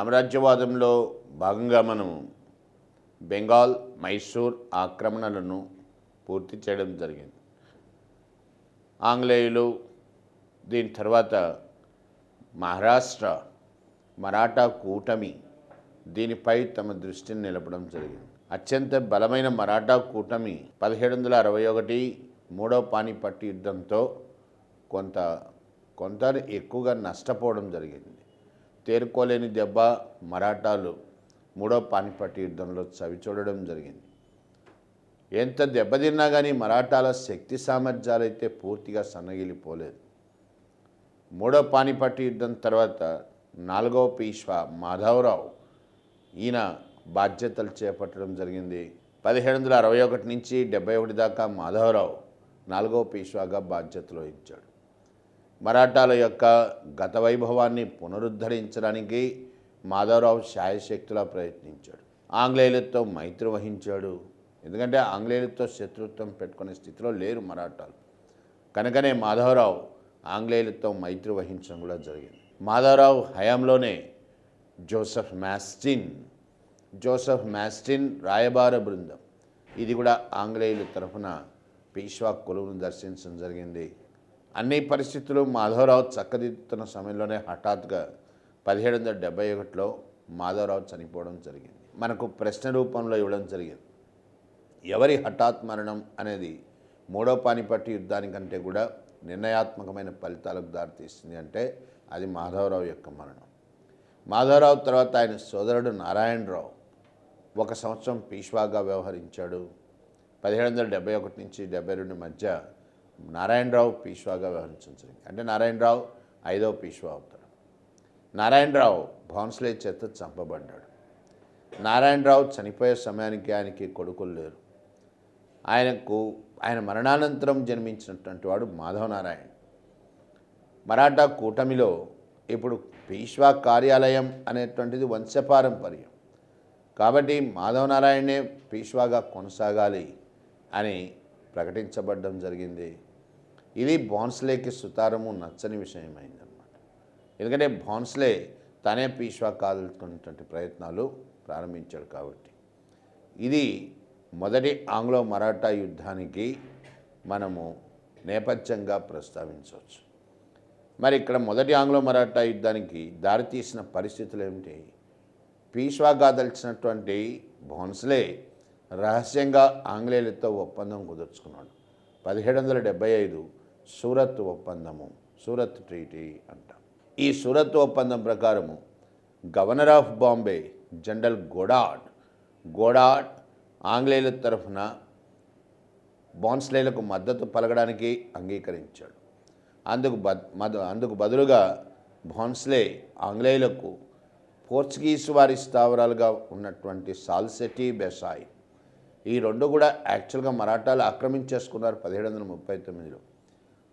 సామ్రాజ్యవాదంలో భాగంగా మనము బెంగాల్, మైసూర్ ఆక్రమణలను పూర్తి చేయడం జరిగింది. ఆంగ్లేయులు దీని తర్వాత మహారాష్ట్ర మరాఠా కూటమి దీనిపై తమ దృష్టిని నిలపడం జరిగింది. అత్యంత బలమైన మరాఠా కూటమి 1761 మూడవ పానిపట్టు యుద్ధంతో కొంత ఎక్కువగా నష్టపోవడం జరిగింది. తేరుకోలేని దెబ్బ మరాఠాలు మూడవ పానిపట్టు యుద్ధంలో చవిచూడడం జరిగింది. ఎంత దెబ్బతిన్నా కానీ మరాఠాల శక్తి సామర్థ్యాలు అయితే పూర్తిగా సన్నగిలిపోలేదు. మూడవ పానిపట్టు యుద్ధం తర్వాత 4వ పీష్వా మాధవరావు ఈయన బాధ్యతలు చేపట్టడం జరిగింది. 1761 నుంచి 71 దాకా మాధవరావు 4వ పీష్వాగా బాధ్యతలు వహించాడు. మరాఠాల యొక్క గత వైభవాన్ని పునరుద్ధరించడానికి మాధవరావు శాయశక్తులా ప్రయత్నించాడు. ఆంగ్లేయులతో మైత్రి వహించాడు. ఎందుకంటే ఆంగ్లేయులతో శత్రుత్వం పెట్టుకునే స్థితిలో లేరు మరాఠాలు. కనుకనే మాధవరావు ఆంగ్లేయులతో మైత్రి వహించడం కూడా జరిగింది. మాధవరావు హయాంలోనే జోసెఫ్ మాస్టిన్ రాయబార బృందం ఇది కూడా ఆంగ్లేయుల తరఫున పీష్వా కొలువును దర్శించడం జరిగింది. అన్ని పరిస్థితులు మాధవరావు చక్కదిద్దుతున్న సమయంలోనే హఠాత్తుగా 1771లో మాధవరావు చనిపోవడం జరిగింది. మనకు ప్రశ్న రూపంలో ఇవ్వడం జరిగింది. ఎవరి హఠాత్ మరణం అనేది మూడవ పానిపట్టు యుద్ధానికంటే కూడా నిర్ణయాత్మకమైన ఫలితాలకు దారితీస్తుంది అంటే అది మాధవరావు యొక్క మరణం. మాధవరావు తర్వాత ఆయన సోదరుడు నారాయణరావు 1 సంవత్సరం పీష్వాగా వ్యవహరించాడు. 1771 నుంచి 72 మధ్య నారాయణరావు పీష్వాగా వ్యవహరించడం జరిగింది. అంటే నారాయణరావు 5వ పీష్వా అవుతాడు. నారాయణరావు భోన్స్లే చేత చంపబడ్డాడు. నారాయణరావు చనిపోయే సమయానికి ఆయనకి కొడుకులు లేరు. ఆయన మరణానంతరం జన్మించినటువంటి వాడు మాధవనారాయణ. మరాఠా కూటమిలో ఇప్పుడు పీష్వా కార్యాలయం అనేటువంటిది వంశపారంపర్యం. కాబట్టి మాధవనారాయణే పీష్వాగా కొనసాగాలి అని ప్రకటించబడడం జరిగింది. ఇది భోన్స్లేకి సుతారము నచ్చని విషయమైందన్నమాట. ఎందుకంటే భోన్స్లే తనే పీష్వా కాదలుచుకున్నటువంటి ప్రయత్నాలు ప్రారంభించాడు. కాబట్టి ఇది మొదటి ఆంగ్లో మరాఠా యుద్ధానికి మనము నేపథ్యంగా ప్రస్తావించవచ్చు. మరి ఇక్కడ మొదటి ఆంగ్లో మరాఠా యుద్ధానికి దారితీసిన పరిస్థితులు ఏమిటి? పీష్వాగా దలిచినటువంటి భోన్స్లే రహస్యంగా ఆంగ్లేయులతో ఒప్పందం కుదుర్చుకున్నాడు. 1775 సూరత్ ఒప్పందము, సూరత్ ట్రీటీ అంటాం. ఈ సూరత్ ఒప్పందం ప్రకారము governor of Bombay general Goddard ఆంగ్లేయుల తరఫున భోన్స్లేలకు మద్దతు పలకడానికి అంగీకరించాడు. అందుకు బదులుగా భోన్స్లే ఆంగ్లేయులకు పోర్చుగీసు వారి స్థావరాలుగా ఉన్నటువంటి సాల్సెటీ బెసాయ్ ఈ రెండు కూడా యాక్చువల్గా మరాఠాలు ఆక్రమించేసుకున్నారు 1739లో.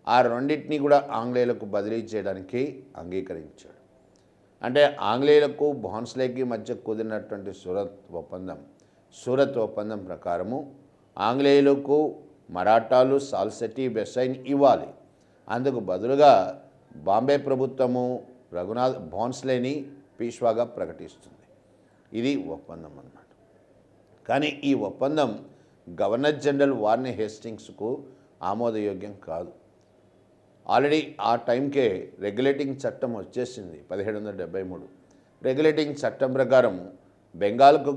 ఆ రెండింటినీ కూడా ఆంగ్లేయులకు బదిలీ చేయడానికి అంగీకరించాడు. అంటే ఆంగ్లేయులకు భోన్స్లేకి మధ్య కుదిరినటువంటి సూరత్ ఒప్పందం ప్రకారము ఆంగ్లేయులకు మరాఠాలు సాల్సెటీ బెసైని ఇవ్వాలి. అందుకు బదులుగా బాంబే ప్రభుత్వము భోన్స్లేని పీష్వాగా ప్రకటిస్తుంది. ఇది ఒప్పందం అన్నమాట. కానీ ఈ ఒప్పందం గవర్నర్ జనరల్ వార్న్ హేస్టింగ్స్కు ఆమోదయోగ్యం కాదు. ఆల్రెడీ ఆ టైంకే రెగ్యులేటింగ్ చట్టం వచ్చేసింది 1773. రెగ్యులేటింగ్ చట్టం ప్రకారం బెంగాల్కు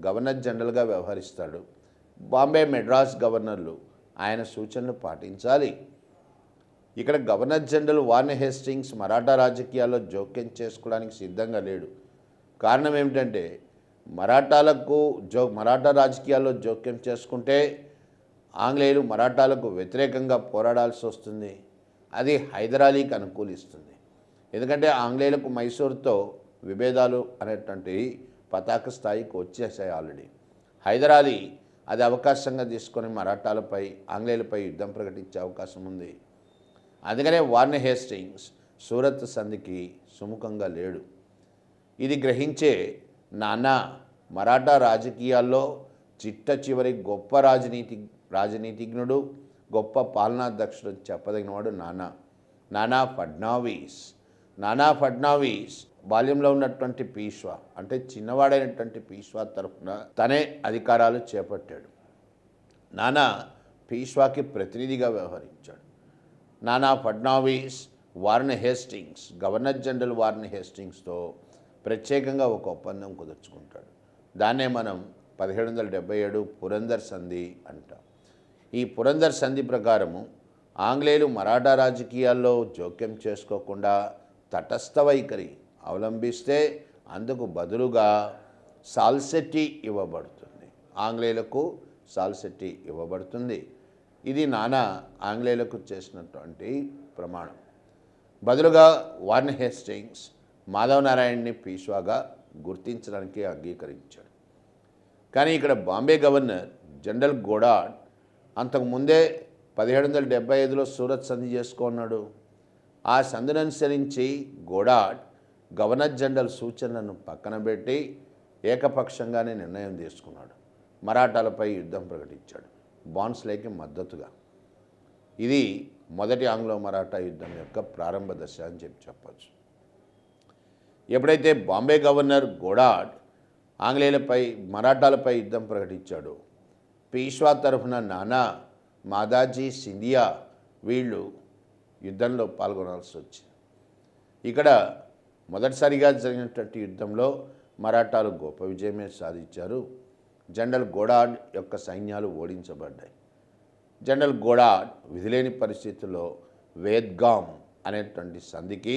గవర్నర్ జనరల్గా వ్యవహరిస్తాడు. బాంబే మెడ్రాస్ గవర్నర్లు ఆయన సూచనలు పాటించాలి. ఇక్కడ governor general warn Hastings Maratha రాజకీయాల్లో జోక్యం చేసుకోవడానికి సిద్ధంగా లేడు. కారణం ఏమిటంటే మరాఠా రాజకీయాల్లో జోక్యం చేసుకుంటే ఆంగ్లేయులు మరాఠాలకు వ్యతిరేకంగా పోరాడాల్సి వస్తుంది. అది హైదరాలీకి అనుకూలిస్తుంది. ఎందుకంటే ఆంగ్లేయులకు మైసూర్తో విభేదాలు అనేటువంటి పతాక స్థాయికి వచ్చేసాయి ఆల్రెడీ. హైదరాలీ అది అవకాశంగా తీసుకొని ఆంగ్లేయులపై యుద్ధం ప్రకటించే అవకాశం ఉంది. అందుకనే వార్న్ హేస్టింగ్స్ సూరత్ సంధికి సుముఖంగా లేడు. ఇది గ్రహించే నానా మరాఠా రాజకీయాల్లో చిట్ట చివరి గొప్ప రాజనీతిజ్ఞుడు, గొప్ప పాలనాధ్యక్షుడు చెప్పదగినవాడు నానా ఫడ్నవీస్. బాల్యంలో ఉన్నటువంటి పీష్వా అంటే చిన్నవాడైనటువంటి పీష్వా తరఫున తనే అధికారాలు చేపట్టాడు. నానా పీష్వాకి ప్రతినిధిగా వ్యవహరించాడు. Nana Phadnavis Warren Hastings, governor general Warren హేస్టింగ్స్తో ప్రత్యేకంగా ఒక ఒప్పందం కుదుర్చుకుంటాడు. దాన్నే మనం 1777 పురందర్ సంధి అంటాం. ఈ పురందర్ సంధి ప్రకారము ఆంగ్లేయులు మరాఠా రాజకీయాల్లో జోక్యం చేసుకోకుండా తటస్థ వైఖరి అవలంబిస్తే అందుకు బదులుగా సాల్సెట్టి ఇవ్వబడుతుంది. ఆంగ్లేయులకు సాల్సెట్టి ఇవ్వబడుతుంది. ఇది నానా ఆంగ్లేయులకు చేసినటువంటి ప్రమాణం. బదులుగా వార్న్ హేస్టింగ్స్ మాధవ్ నారాయణ్ని పీష్వాగా గుర్తించడానికి అంగీకరించాడు. కానీ ఇక్కడ బాంబే గవర్నర్ జనరల్ గోడాడ్ అంతకుముందే 1775లో సూరత్ సంధి చేసుకున్నాడు. ఆ సంధిని అనుసరించి గోడాడ్ గవర్నర్ జనరల్ సూచనలను పక్కన పెట్టి ఏకపక్షంగానే నిర్ణయం తీసుకున్నాడు. మరాఠాలపై యుద్ధం ప్రకటించాడు బాన్స్లేకి మద్దతుగా. ఇది మొదటి ఆంగ్లో మరాఠా యుద్ధం యొక్క ప్రారంభ దశ అని చెప్పచ్చు. ఎప్పుడైతే బాంబే గవర్నర్ గోడాడ్ ఆంగ్లేయులపై మరాఠాలపై యుద్ధం ప్రకటించాడో పీష్వా తరఫున నానా, మాదాజీ, సింధియా వీళ్ళు యుద్ధంలో పాల్గొనాల్సి వచ్చింది. ఇక్కడ మొదటిసారిగా జరిగినటువంటి యుద్ధంలో మరాఠాలు గొప్ప విజయమే సాధించారు. జనరల్ గోడాడ్ యొక్క సైన్యాలు ఓడించబడ్డాయి. జనరల్ గోడాడ్ విధిలేని పరిస్థితుల్లో వేద్గామ్ అనేటువంటి సంధికి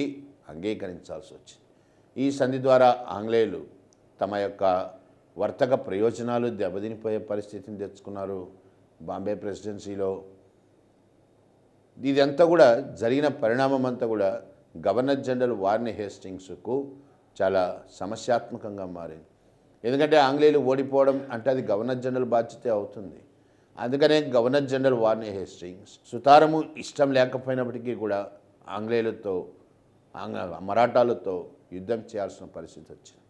అంగీకరించాల్సి వచ్చింది. ఈ సంధి ద్వారా ఆంగ్లేయులు తమ యొక్క వర్తక ప్రయోజనాలు దెబ్బతినిపోయే పరిస్థితిని తెచ్చుకున్నారు. బాంబే ప్రెసిడెన్సీలో ఇదంతా కూడా జరిగిన పరిణామం అంతా కూడా గవర్నర్ జనరల్ వార్న్ హేస్టింగ్స్కు చాలా సమస్యాత్మకంగా మారింది. ఎందుకంటే ఆంగ్లేయులు ఓడిపోవడం అంటే అది గవర్నర్ జనరల్ బాధ్యతే అవుతుంది. అందుకనే గవర్నర్ జనరల్ వార్న్ హేస్టింగ్స్ సుతారము ఇష్టం లేకపోయినప్పటికీ కూడా ఆంగ్లేయులతో మరాఠాలతో యుద్ధం చేయాల్సిన పరిస్థితి వచ్చింది.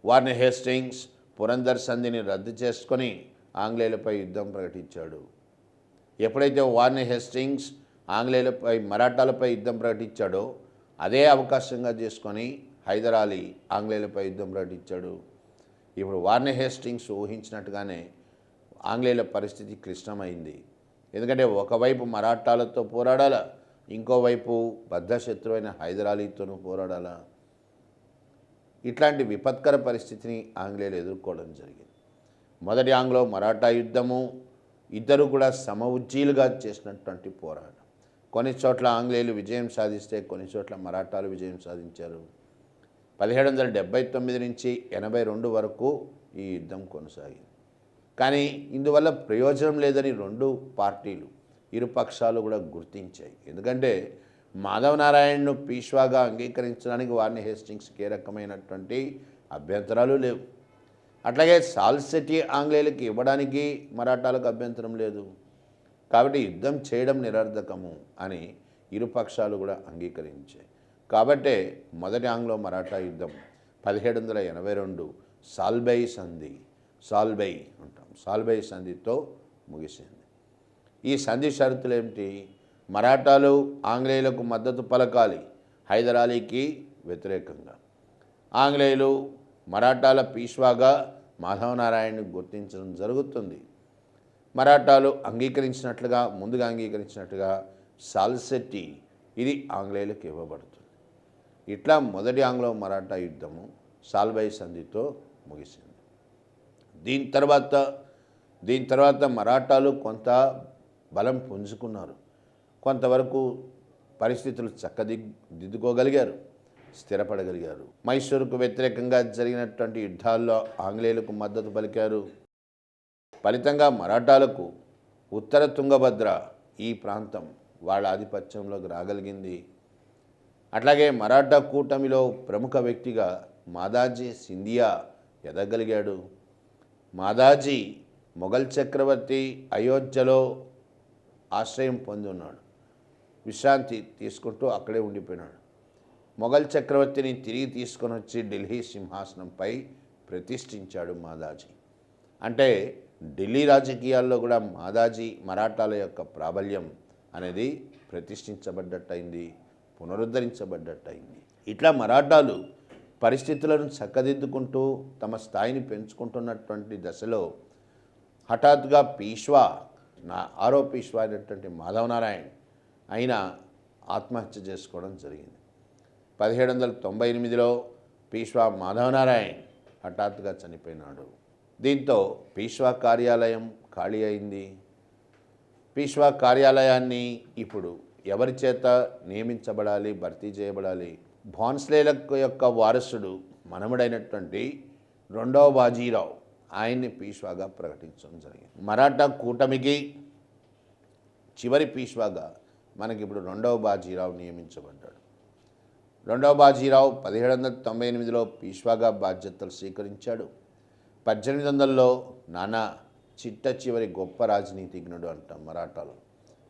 వార్న్ హేస్టింగ్స్ పురందర్ సంధిని రద్దు చేసుకొని ఆంగ్లేయులపై యుద్ధం ప్రకటించాడు. ఎప్పుడైతే వార్న్ హేస్టింగ్స్ మరాఠాలపై యుద్ధం ప్రకటించాడో అదే అవకాశంగా చేసుకొని హైదర్ అలీ ఆంగ్లేయులపై యుద్ధం ప్రకటించాడు. ఇప్పుడు వార్న్ హేస్టింగ్స్ ఊహించినట్టుగానే ఆంగ్లేయుల పరిస్థితి క్లిష్టమైంది. ఎందుకంటే ఒకవైపు మరాఠాలతో పోరాడాలా, ఇంకోవైపు బద్ధశత్రువైన హైదర్ అలీతోనూ పోరాడాలా. ఇట్లాంటి విపత్కర పరిస్థితిని ఆంగ్లేయులు ఎదుర్కోవడం జరిగింది. మొదటి ఆంగ్లో మరాఠా యుద్ధము ఇద్దరు కూడా సమఉజ్జీలుగా చేసినటువంటి పోరాటం. కొన్ని చోట్ల ఆంగ్లేయులు విజయం సాధిస్తే కొన్ని చోట్ల మరాఠాలు విజయం సాధించారు. 1779 నుంచి 82 వరకు ఈ యుద్ధం కొనసాగింది. కానీ ఇందువల్ల ప్రయోజనం లేదని రెండు పార్టీలు ఇరు పక్షాలు కూడా గుర్తించాయి. ఎందుకంటే మాధవ్ నారాయణ్ను పీష్వాగా అంగీకరించడానికి వార్న్ హేస్టింగ్స్కి ఏ రకమైనటువంటి అభ్యంతరాలు లేవు. అట్లాగే సాల్సెట్టి ఆంగ్లేయులకి ఇవ్వడానికి మరాఠాలకు అభ్యంతరం లేదు. కాబట్టి యుద్ధం చేయడం నిరర్ధకము అని ఇరు పక్షాలు కూడా అంగీకరించాయి. కాబట్టే మొదటి ఆంగ్లో మరాఠా యుద్ధం 1782 సాల్బై సంధితో ముగిసింది. ఈ సంధి షరతులు ఏమిటి? మరాఠాలు ఆంగ్లేయులకు మద్దతు పలకాలి హైదర్ అలీకి వ్యతిరేకంగా. ఆంగ్లేయులు మరాఠాల పీష్వాగా మాధవ్ నారాయణ్ని గుర్తించడం జరుగుతుంది. మరాఠాలు ముందుగా అంగీకరించినట్లుగా సాల్సెట్టి ఇది ఆంగ్లేయులకు ఇవ్వబడుతుంది. ఇట్లా మొదటి ఆంగ్లో మరాఠా యుద్ధము సాల్బై సంధితో ముగిసింది. దీని తర్వాత మరాఠాలు కొంత బలం పుంజుకున్నారు. కొంతవరకు పరిస్థితులు చక్కదిద్దుకోగలిగారు, స్థిరపడగలిగారు. మైసూరుకు వ్యతిరేకంగా జరిగినటువంటి యుద్ధాల్లో ఆంగ్లేయులకు మద్దతు పలికారు. ఫలితంగా మరాఠాలకు ఉత్తర తుంగభద్ర ఈ ప్రాంతం వాళ్ళ ఆధిపత్యంలోకి రాగలిగింది. అట్లాగే మరాఠా కూటమిలో ప్రముఖ వ్యక్తిగా మాదాజీ సింధియా ఎదగలిగాడు. మాదాజీ మొఘల్ చక్రవర్తి అయోధ్యలో ఆశ్రయం పొంది ఉన్నాడు. విశ్రాంతి తీసుకుంటూ అక్కడే ఉండిపోయినాడు. మొఘల్ చక్రవర్తిని తిరిగి తీసుకొని వచ్చి ఢిల్లీ సింహాసనంపై ప్రతిష్ఠించాడు మాదాజీ. అంటే ఢిల్లీ రాజకీయాల్లో కూడా మాదాజీ మరాఠాల యొక్క ప్రాబల్యం అనేది ప్రతిష్ఠించబడ్డట్టయింది, పునరుద్ధరించబడ్డట్టయింది. ఇట్లా మరాఠాలు పరిస్థితులను చక్కదిద్దుకుంటూ తమ స్థాయిని పెంచుకుంటున్నటువంటి దశలో హఠాత్తుగా పీష్వా ఆరో పీష్వా అయినటువంటి మాధవనారాయణ్ ఆయన ఆత్మహత్య చేసుకోవడం జరిగింది. 1798లో పీష్వా మాధవనారాయణ్ హఠాత్తుగా చనిపోయినాడు. దీంతో పీష్వా కార్యాలయం ఖాళీ అయింది. పీష్వా కార్యాలయాన్ని ఇప్పుడు ఎవరి చేత నియమించబడాలి, భర్తీ చేయబడాలి? భోన్స్లేల యొక్క వారసుడు మనముడైనటువంటి రెండవ బాజీరావు ఆయన్ని పీష్వాగా ప్రకటించడం జరిగింది. మరాఠా కూటమికి చివరి పీష్వాగా మనకి ఇప్పుడు రెండవ బాజీరావు నియమించబడ్డాడు. రెండవ బాజీరావు 1798లో పీష్వాగా బాధ్యతలు స్వీకరించాడు. 1800లో నానా చిట్ట చివరి గొప్ప రాజనీతిజ్ఞుడు అంటాం మరాఠాలో,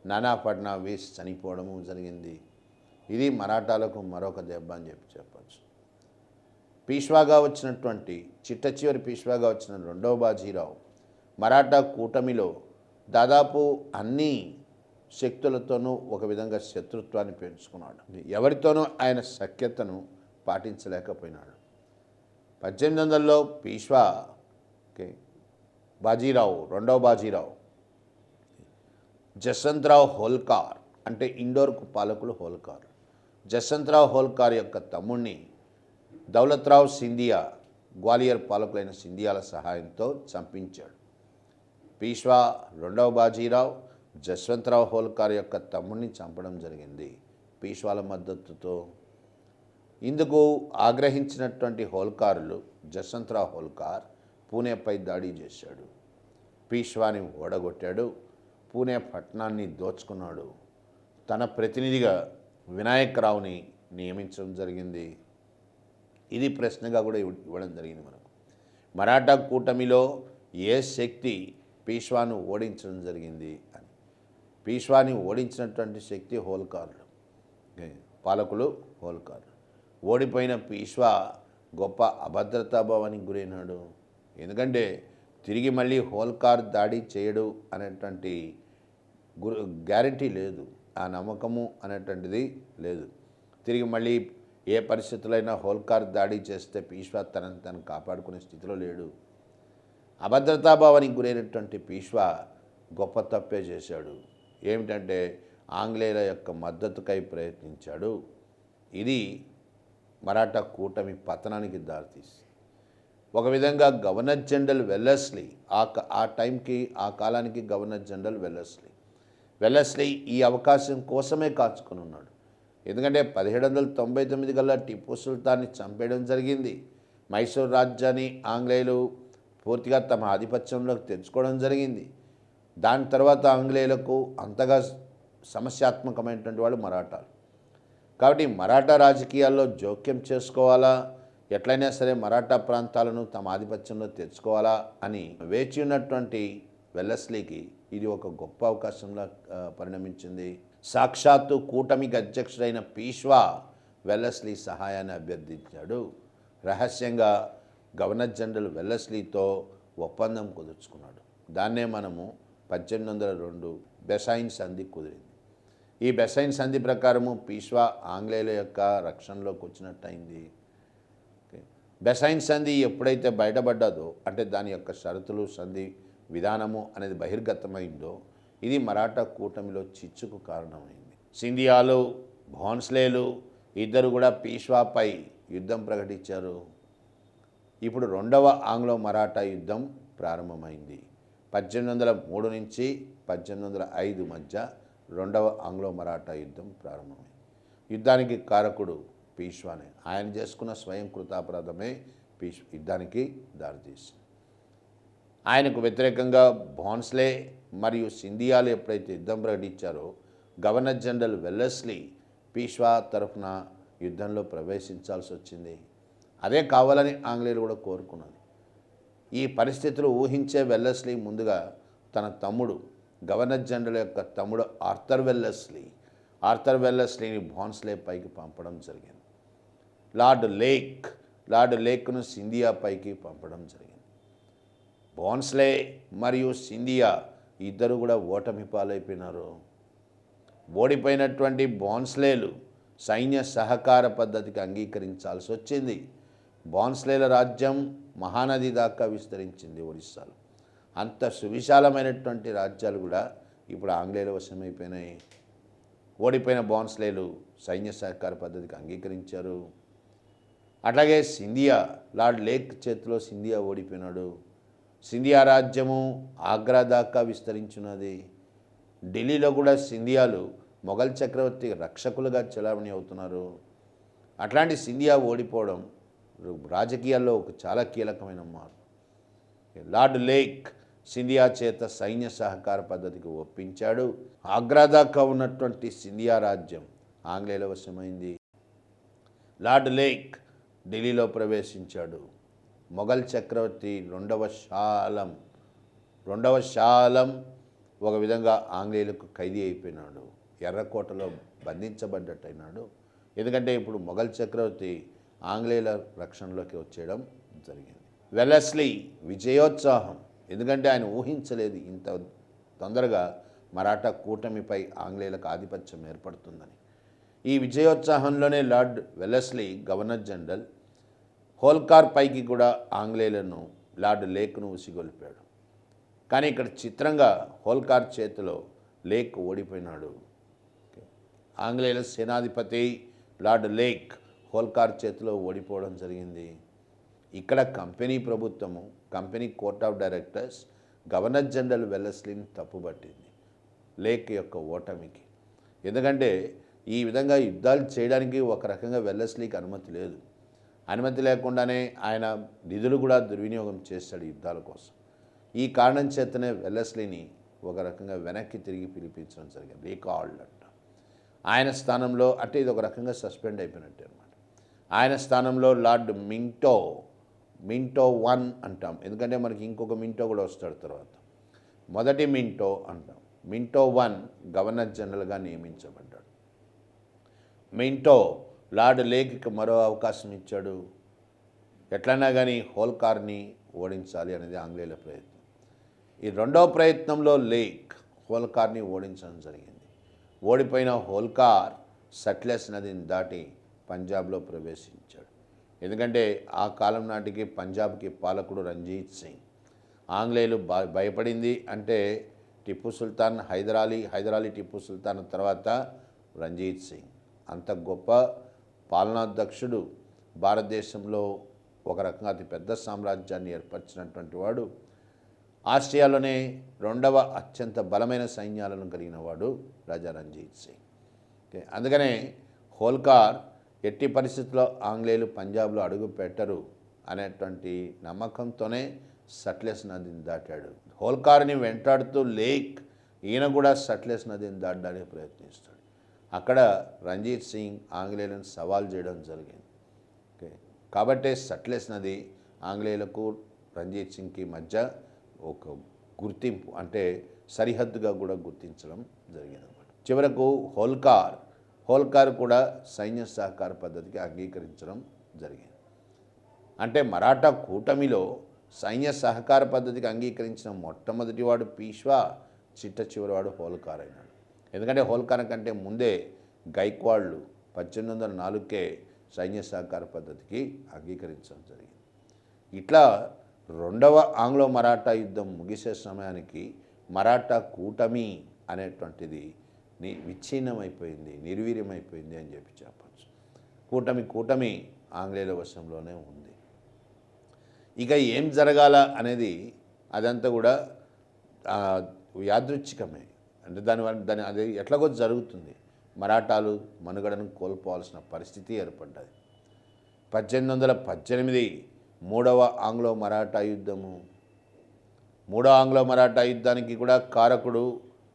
నానా ఫడ్నవీస్ చనిపోవడము జరిగింది. ఇది మరాఠాలకు మరొక దెబ్బ అని చెప్పచ్చు. పీష్వాగా వచ్చినటువంటి చిట్ట చివరి పీష్వాగా వచ్చిన రెండవ బాజీరావు మరాఠా కూటమిలో దాదాపు అన్ని శక్తులతోనూ ఒక విధంగా శత్రుత్వాన్ని పెంచుకున్నాడు. ఎవరితోనూ ఆయన సఖ్యతను పాటించలేకపోయినాడు. 1800లో పీష్వా బాజీరావు రెండవ బాజీరావు జస్వంతరావు హోల్కార్ అంటే ఇండోర్కు పాలకులు హోల్కార్, జస్వంతరావు హోల్కార్ యొక్క తమ్ముడిని దౌలత్రావు సింధియా గ్వాలియర్ పాలకులైన సింధియాల సహాయంతో చంపించాడు. పీష్వా రెండవ బాజీరావు జస్వంతరావు హోల్కార్ యొక్క తమ్ముడిని చంపడం జరిగింది పీష్వాల మద్దతుతో. ఇందుకు ఆగ్రహించినటువంటి హోల్కారులు జస్వంతరావు హోల్కార్ పూణేపై దాడి చేశాడు. పీష్వాని ఓడగొట్టాడు. పూణే పట్టణాన్ని దోచుకున్నాడు. తన ప్రతినిధిగా వినాయకరావుని నియమించడం జరిగింది. ఇది ప్రశ్నగా కూడా ఇవ్వడం జరిగింది మనకు. మరాఠా కూటమిలో ఏ శక్తి పీష్వాను ఓడించడం జరిగింది అని. పీష్వాని ఓడించినటువంటి శక్తి హోల్కార్లు, పాలకులు హోల్కార్లు. ఓడిపోయిన పీష్వా గొప్ప అభద్రతాభావానికి గురైనాడు. ఎందుకంటే తిరిగి మళ్ళీ హోల్కార్ దాడి చేయడు అనేటువంటి గ్యారంటీ లేదు, ఆ నమ్మకము అనేటువంటిది లేదు. తిరిగి మళ్ళీ ఏ పరిస్థితులైనా హోల్కార్ దాడి చేస్తే పీష్వా తనని తను కాపాడుకునే స్థితిలో లేడు. అభద్రతాభావానికి గురైనటువంటి పీష్వా గొప్ప తప్పే చేశాడు. ఏమిటంటే ఆంగ్లేయుల యొక్క మద్దతుకై ప్రయత్నించాడు. ఇది మరాఠా కూటమి పతనానికి దారితీసింది. ఒక విధంగా గవర్నర్ జనరల్ వెల్లెస్లీ ఆ టైంకి ఆ కాలానికి గవర్నర్ జనరల్ వెల్లెస్లీ ఈ అవకాశం కోసమే కాచుకొని ఉన్నాడు. ఎందుకంటే 1799 కల్లా టిప్పు సుల్తాన్ని చంపేయడం జరిగింది. మైసూర్ రాజ్యాన్ని ఆంగ్లేయులు పూర్తిగా తమ ఆధిపత్యంలోకి తెచ్చుకోవడం జరిగింది. దాని తర్వాత ఆంగ్లేయులకు అంతగా సమస్యాత్మకమైనటువంటి వాళ్ళు మరాఠాలు. కాబట్టి మరాఠా రాజకీయాల్లో జోక్యం చేసుకోవాలా, ఎట్లయినా సరే మరాఠా ప్రాంతాలను తమ ఆధిపత్యంలో తెచ్చుకోవాలా అని వేచి ఉన్నటువంటి వెల్లెస్లీకి ఇది ఒక గొప్ప అవకాశంలా పరిణమించింది. సాక్షాత్తు కూటమికి అధ్యక్షుడైన పీష్వా వెల్లెస్లీ సహాయాన్ని అభ్యర్థించాడు. రహస్యంగా గవర్నర్ జనరల్ వెల్లెస్లీతో ఒప్పందం కుదుర్చుకున్నాడు. దాన్నే మనము 1802 బెసైన్ సంధి కుదిరింది. ఈ బెసైన్ సంధి ప్రకారము పీష్వా ఆంగ్లేయుల యొక్క రక్షణలోకి వచ్చినట్టయింది. బెసైన్ సంధి ఎప్పుడైతే బయటపడ్డదో, అంటే దాని యొక్క షరతులు, సంధి విధానము అనేది బహిర్గతమైందో, ఇది మరాఠా కూటమిలో చిచ్చుకు కారణమైంది. సింధియాలు, భోన్స్లేలు ఇద్దరు కూడా పీష్వాపై యుద్ధం ప్రకటించారు. ఇప్పుడు రెండవ ఆంగ్లో మరాఠా యుద్ధం ప్రారంభమైంది. 1803 నుంచి 1805 మధ్య రెండవ ఆంగ్లో మరాఠా యుద్ధం ప్రారంభమైంది. యుద్ధానికి కారకుడు పీష్వానే. ఆయన చేసుకున్న స్వయం కృతాపరాధమే యుద్ధానికి దారితీసింది. ఆయనకు వ్యతిరేకంగా భోన్స్లే మరియు సింధియాలు ఎప్పుడైతే యుద్ధం ప్రకటించారో, గవర్నర్ జనరల్ వెల్లెస్లీ పీష్వా తరఫున యుద్ధంలో ప్రవేశించాల్సి వచ్చింది. అదే కావాలని ఆంగ్లేయులు కూడా కోరుకున్నది. ఈ పరిస్థితులు ఊహించే వెల్లెస్లీ ముందుగా తన తమ్ముడు, గవర్నర్ జనరల్ యొక్క తమ్ముడు ఆర్థర్ వెల్లెస్లీని భోన్స్లే పైకి పంపడం జరిగింది. లార్డ్ లేక్ను సింధియా పైకి పంపడం జరిగింది. భోన్స్లే మరియు సింధియా ఇద్దరు కూడా ఓటమి పాలైపోయినారు. ఓడిపోయినటువంటి భోన్స్లేలు సైన్య సహకార పద్ధతికి అంగీకరించాల్సి వచ్చింది. బాన్స్లేల రాజ్యం మహానది దాకా విస్తరించింది ఒరిస్సాలో. అంత సువిశాలమైనటువంటి రాజ్యాలు కూడా ఇప్పుడు ఆంగ్లేయుల వశమైపోయినాయి. ఓడిపోయిన బాన్స్లేలు సైన్య సహకార పద్ధతికి అంగీకరించారు. అట్లాగే సింధియా, లార్డ్ లేక్ చేతిలో సింధియా ఓడిపోయినాడు. సింధియా రాజ్యము ఆగ్రా దాకా విస్తరించున్నది. ఢిల్లీలో కూడా సింధియాలు మొఘల్ చక్రవర్తి రక్షకులుగా చలామణి అవుతున్నారు. అట్లాంటి సింధియా ఓడిపోవడం రాజకీయాల్లో ఒక చాలా కీలకమైన మార్పు. లార్డ్ లేక్ సింధియా చేత సైన్య సహకార పద్ధతికి ఒప్పించాడు. ఆగ్రా దాకా ఉన్నటువంటి సింధియా రాజ్యం ఆంగ్లేయుల వశమైంది. లార్డ్ లేక్ ఢిల్లీలో ప్రవేశించాడు. మొఘల్ చక్రవర్తి రెండవ షాలం ఒక విధంగా ఆంగ్లేయులకు ఖైదీ అయిపోయినాడు. ఎర్రకోటలో బంధించబడ్డట్టయినాడు. ఎందుకంటే ఇప్పుడు మొఘల్ చక్రవర్తి ఆంగ్లేయుల రక్షణలోకి వచ్చేయడం జరిగింది. వెల్లెస్లీ విజయోత్సాహం, ఎందుకంటే ఆయన ఊహించలేదు ఇంత తొందరగా మరాఠా కూటమిపై ఆంగ్లేయులకు ఆధిపత్యం ఏర్పడుతుందని. ఈ విజయోత్సాహంలోనే లార్డ్ వెల్లెస్లీ గవర్నర్ జనరల్ హోల్కార్ పైకి కూడా ఆంగ్లేయులను లార్డ్ లేక్ను ఉసిగొల్పాడు. కానీ ఇక్కడ చిత్రంగా హోల్కార్ చేతిలో లేక్ ఓడిపోయినాడు. ఆంగ్లేయుల సేనాధిపతి లార్డ్ లేక్ హోల్కార్ చేతిలో ఓడిపోవడం జరిగింది. ఇక్కడ కంపెనీ ప్రభుత్వము, company court of directors governor general వెల్లెస్లీని తప్పుపట్టింది లేక్ యొక్క ఓటమికి. ఎందుకంటే ఈ విధంగా యుద్ధాలు చేయడానికి ఒక రకంగా వెల్లెస్లీకి అనుమతి లేదు. అనుమతి లేకుండానే ఆయన నిధులు కూడా దుర్వినియోగం చేశాడు యుద్ధాల కోసం. ఈ కారణం చేతనే వెల్లెస్లీని ఒక రకంగా వెనక్కి తిరిగి పిలిపించడం జరిగింది, రీకాల్డ్ అంట. ఆయన స్థానంలో అంటే ఇది ఒక రకంగా సస్పెండ్ అయిపోయినట్టే అనమాట. ఆయన స్థానంలో లార్డ్ మింటో 1 అంటాం, ఎందుకంటే మనకి ఇంకొక మింటో కూడా వస్తాడు తర్వాత. మొదటి మింటో అంటాం. మింటో 1 గవర్నర్ జనరల్గా నియమించబడ్డాడు. మింటో లార్డ్ లేక్కి మరో అవకాశం ఇచ్చాడు. ఎట్లన్నా కానీ హోల్కార్ని ఓడించాలి అనేది ఆంగ్లేయుల ప్రయత్నం. ఈ రెండవ ప్రయత్నంలో లేక్ హోల్కార్ని ఓడించడం జరిగింది. ఓడిపోయిన హోల్కార్ సట్లెస్ నదిని దాటి పంజాబ్లో ప్రవేశించాడు. ఎందుకంటే ఆ కాలం నాటికి పంజాబ్కి పాలకుడు రంజీత్ సింగ్. ఆంగ్లేయులు భయపడింది అంటే టిప్పు సుల్తాన్, హైదరాలీ టిప్పు సుల్తాన్ తర్వాత రంజీత్ సింగ్. అంత గొప్ప పాలనాధ్యక్షుడు, భారతదేశంలో ఒక రకంగా అతి పెద్ద సామ్రాజ్యాన్ని ఏర్పరిచినటువంటి వాడు, ఆస్ట్రియాలోనే రెండవ అత్యంత బలమైన సైన్యాలను కలిగిన వాడు రాజా రంజీత్ సింగ్. అందుకనే హోల్కార్ ఎట్టి పరిస్థితుల్లో ఆంగ్లేయులు పంజాబ్లో అడుగు పెట్టరు అనేటువంటి నమ్మకంతోనే సట్లెస్ నదిని దాటాడు. హోల్కార్ని వెంటాడుతూ లేక్ ఈయన కూడా సట్లెస్ నదిని దాటడానికి ప్రయత్నిస్తాడు. అక్కడ రంజీత్ సింగ్ ఆంగ్లేయులను సవాల్ చేయడం జరిగింది. కాబట్టి సట్లెస్ నది ఆంగ్లేయులకు రంజీత్ సింగ్కి మధ్య ఒక గుర్తింపు అంటే సరిహద్దుగా కూడా గుర్తించడం జరిగిందన్నమాట. చివరకు హోల్కార్ కూడా సైన్య సహకార పద్ధతికి అంగీకరించడం జరిగింది. అంటే మరాఠా కూటమిలో సైన్య సహకార పద్ధతికి అంగీకరించిన మొట్టమొదటివాడు పీష్వా, చిట్ట చివరివాడు హోల్కార్ అయినాడు. ఎందుకంటే హోల్కార్ కంటే ముందే గైక్వాడ్లు 1804కే సైన్య సహకార పద్ధతికి అంగీకరించడం జరిగింది. ఇట్లా రెండవ ఆంగ్లో మరాఠా యుద్ధం ముగిసే సమయానికి మరాఠా కూటమి అనేటువంటిది విచ్ఛిన్నమైపోయింది, నిర్వీర్యమైపోయింది అని చెప్పచ్చు. కూటమి ఆంగ్లేయుల వశంలోనే ఉంది. ఇక ఏం జరగాల అనేది అదంతా కూడా యాదృచ్ఛికమే. అంటే దాని అది ఎట్లాగో జరుగుతుంది. మరాఠాలు మనుగడను కోల్పోవాల్సిన పరిస్థితి ఏర్పడ్డది. 1818 మూడవ ఆంగ్లో మరాఠా యుద్ధము. మూడో ఆంగ్లో మరాఠా యుద్ధానికి కూడా కారకుడు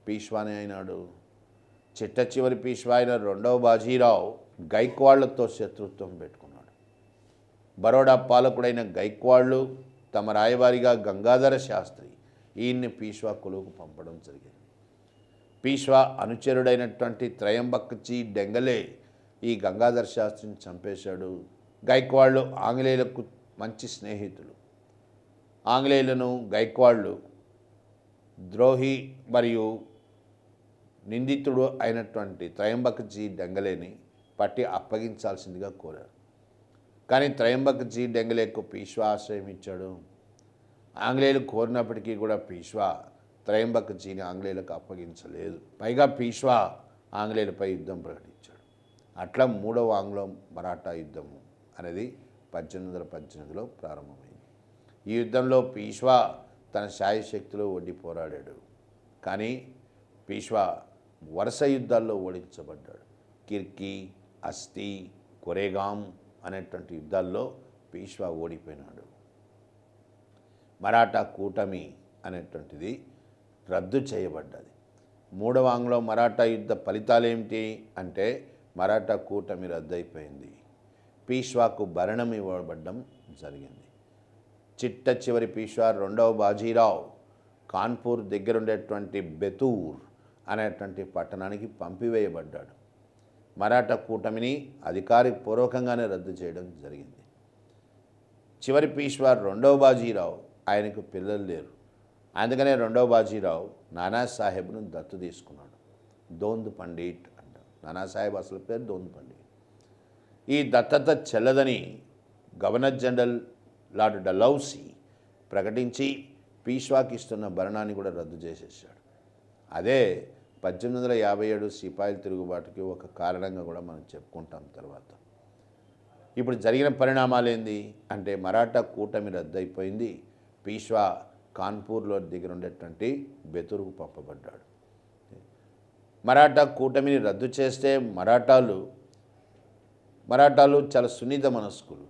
పీష్వానే అయినాడు. చిట్ట చివరి పీష్వా అయిన రెండవ బాజీరావు గైక్వాడ్లతో శత్రుత్వం పెట్టుకున్నాడు. బరోడా పాలకుడైన గైక్వాడ్లు తమ రాయబారిగా గంగాధర శాస్త్రి ఈయన్ని పీష్వా కొలువుకు పంపడం జరిగింది. పీష్వా అనుచరుడైనటువంటి త్రయంబక్జీ డెంగలే ఈ గంగాధర శాస్త్రిని చంపేశాడు. గైక్వాడ్లు ఆంగ్లేయులకు మంచి స్నేహితులు. ఆంగ్లేయులను గైక్వాడ్లు ద్రోహి మరియు నిందితుడు అయినటువంటి త్రయంబక్జీ డెంగలేని పట్టి అప్పగించాల్సిందిగా కోరారు. కానీ త్రయంబక్జీ డెంగలేకు పీష్వా ఆశ్రయం ఇచ్చాడు. ఆంగ్లేయులు కోరినప్పటికీ కూడా పీష్వా త్రయంబక్జీని ఆంగ్లేయులకు అప్పగించలేదు. పైగా పీష్వా ఆంగ్లేయులపై యుద్ధం ప్రకటించాడు. అట్లా మూడవ ఆంగ్లో మరాఠా యుద్ధము అనేది 1818లో ప్రారంభమైంది. ఈ యుద్ధంలో పీష్వా తన శాయశక్తిలో ఒడ్డి పోరాడాడు. కానీ పీష్వా వరుస యుద్ధాల్లో ఓడించబడ్డాడు. కిర్కీ, అస్తి, కొరేగాం అనేటువంటి యుద్ధాల్లో పీష్వా ఓడిపోయినాడు. మరాఠా కూటమి అనేటువంటిది రద్దు చేయబడ్డది. మూడవ ఆంగ్లో మరాఠా యుద్ధ ఫలితాలు ఏమిటి అంటే మరాఠా కూటమి రద్దయిపోయింది. పీష్వాకు భరణం ఇవ్వబడ్డం జరిగింది. చిట్ట చివరి పీష్వా రెండవ బాజీరావు కాన్పూర్ దగ్గరుండేటువంటి బెతూర్ అనేటువంటి పట్టణానికి పంపివేయబడ్డాడు. మరాఠా కూటమిని అధికారపూర్వకంగానే రద్దు చేయడం జరిగింది. చివరి పీష్వా రెండవ బాజీరావు, ఆయనకు పిల్లలు లేరు. అందుకనే రెండవ బాజీరావు నానాసాహెబ్ను దత్తు తీసుకున్నాడు. దోంద్ పండిట్ అంటారు. నానాసాహెబ్ అసలు పేరు దోంద్ పండిట్. ఈ దత్తత చెల్లదని గవర్నర్ జనరల్ లార్డ్ డలౌసీ ప్రకటించి పీష్వాకి ఇస్తున్న భరణాన్ని కూడా రద్దు చేసేసాడు. అదే 1857 సిపాయిల తిరుగుబాటుకి ఒక కారణంగా కూడా మనం చెప్పుకుంటాం తర్వాత. ఇప్పుడు జరిగిన పరిణామాలు ఏంది అంటే మరాఠా కూటమి రద్దయిపోయింది. పీష్వా కాన్పూర్లో దగ్గర ఉండేటువంటి బెతూరుకు పంపబడ్డాడు. మరాఠా కూటమిని రద్దు చేస్తే మరాఠాలు చాలా సున్నిత మనస్కులు.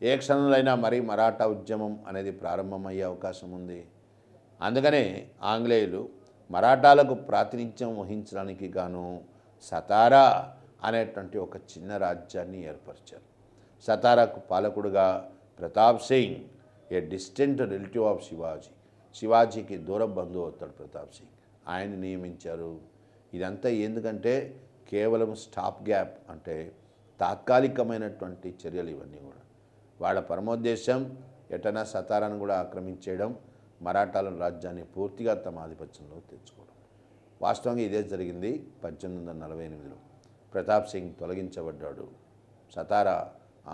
ఏ క్షణంలో అయినా మరీ మరాఠా ఉద్యమం అనేది ప్రారంభమయ్యే అవకాశం ఉంది. అందుకనే ఆంగ్లేయులు మరాఠాలకు ప్రాతినిధ్యం వహించడానికి గాను సతారా అనేటువంటి ఒక చిన్న రాజ్యాన్ని ఏర్పరిచారు. సతారాకు పాలకుడుగా ప్రతాప్ సింగ్, ఏ డిస్టెంట్ రిలేటివ్ ఆఫ్ శివాజీకి దూర బంధువు అవుతాడు ప్రతాప్ సింగ్, ఆయన్ని నియమించారు. ఇదంతా ఎందుకంటే కేవలం స్టాప్ గ్యాప్ అంటే తాత్కాలికమైనటువంటి చర్యలు ఇవన్నీ కూడా. వాళ్ళ పరమోద్దేశం ఎటైనా సతారాను కూడా ఆక్రమించేయడం, మరాఠాల రాజ్యాన్ని పూర్తిగా తమ ఆధిపత్యంలో తెచ్చుకోవడం. వాస్తవంగా ఇదే జరిగింది. 1848లో ప్రతాప్ సింగ్ తొలగించబడ్డాడు. సతారా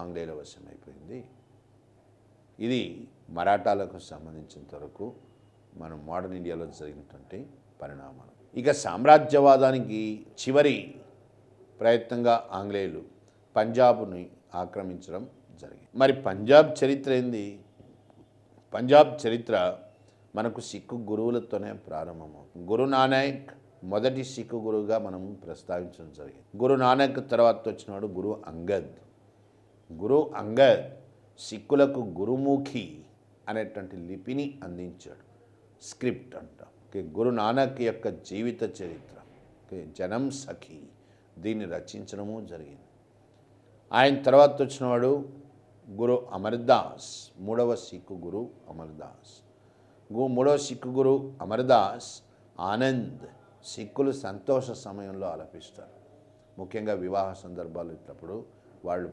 ఆంగ్లేయుల వశమైపోయింది. ఇది మరాఠాలకు సంబంధించినంత వరకు మనం మోడర్న్ ఇండియాలో జరిగినటువంటి పరిణామాలు. ఇక సామ్రాజ్యవాదానికి చివరి ప్రయత్నంగా ఆంగ్లేయులు పంజాబ్ని ఆక్రమించడం జరిగింది. మరి పంజాబ్ చరిత్ర ఏంది? పంజాబ్ చరిత్ర మనకు సిక్కు గురువులతోనే ప్రారంభమవుతుంది. గురు నానక్ మొదటి సిక్కు గురువుగా మనం ప్రస్తావించడం జరిగింది. గురు నానక్ తర్వాత వచ్చినాడు గురు అంగద్. గురు అంగద్ సిక్కులకు గురుముఖి అనేటువంటి లిపిని అందించాడు. స్క్రిప్ట్ అంటాం. గురు నానక్ యొక్క జీవిత చరిత్ర, జనం సఖి, దీన్ని రచించడము జరిగింది. ఆయన తర్వాత వచ్చినవాడు గురు అమర్దాస్, మూడవ సిక్కు గురు అమర్దాస్. మూడవ సిక్కు గురు అమర్దాస్ ఆనంద్ సిక్కులు సంతోష సమయంలో ఆలపిస్తారు. ముఖ్యంగా వివాహ సందర్భాలు ఇట్లప్పుడు వాళ్ళు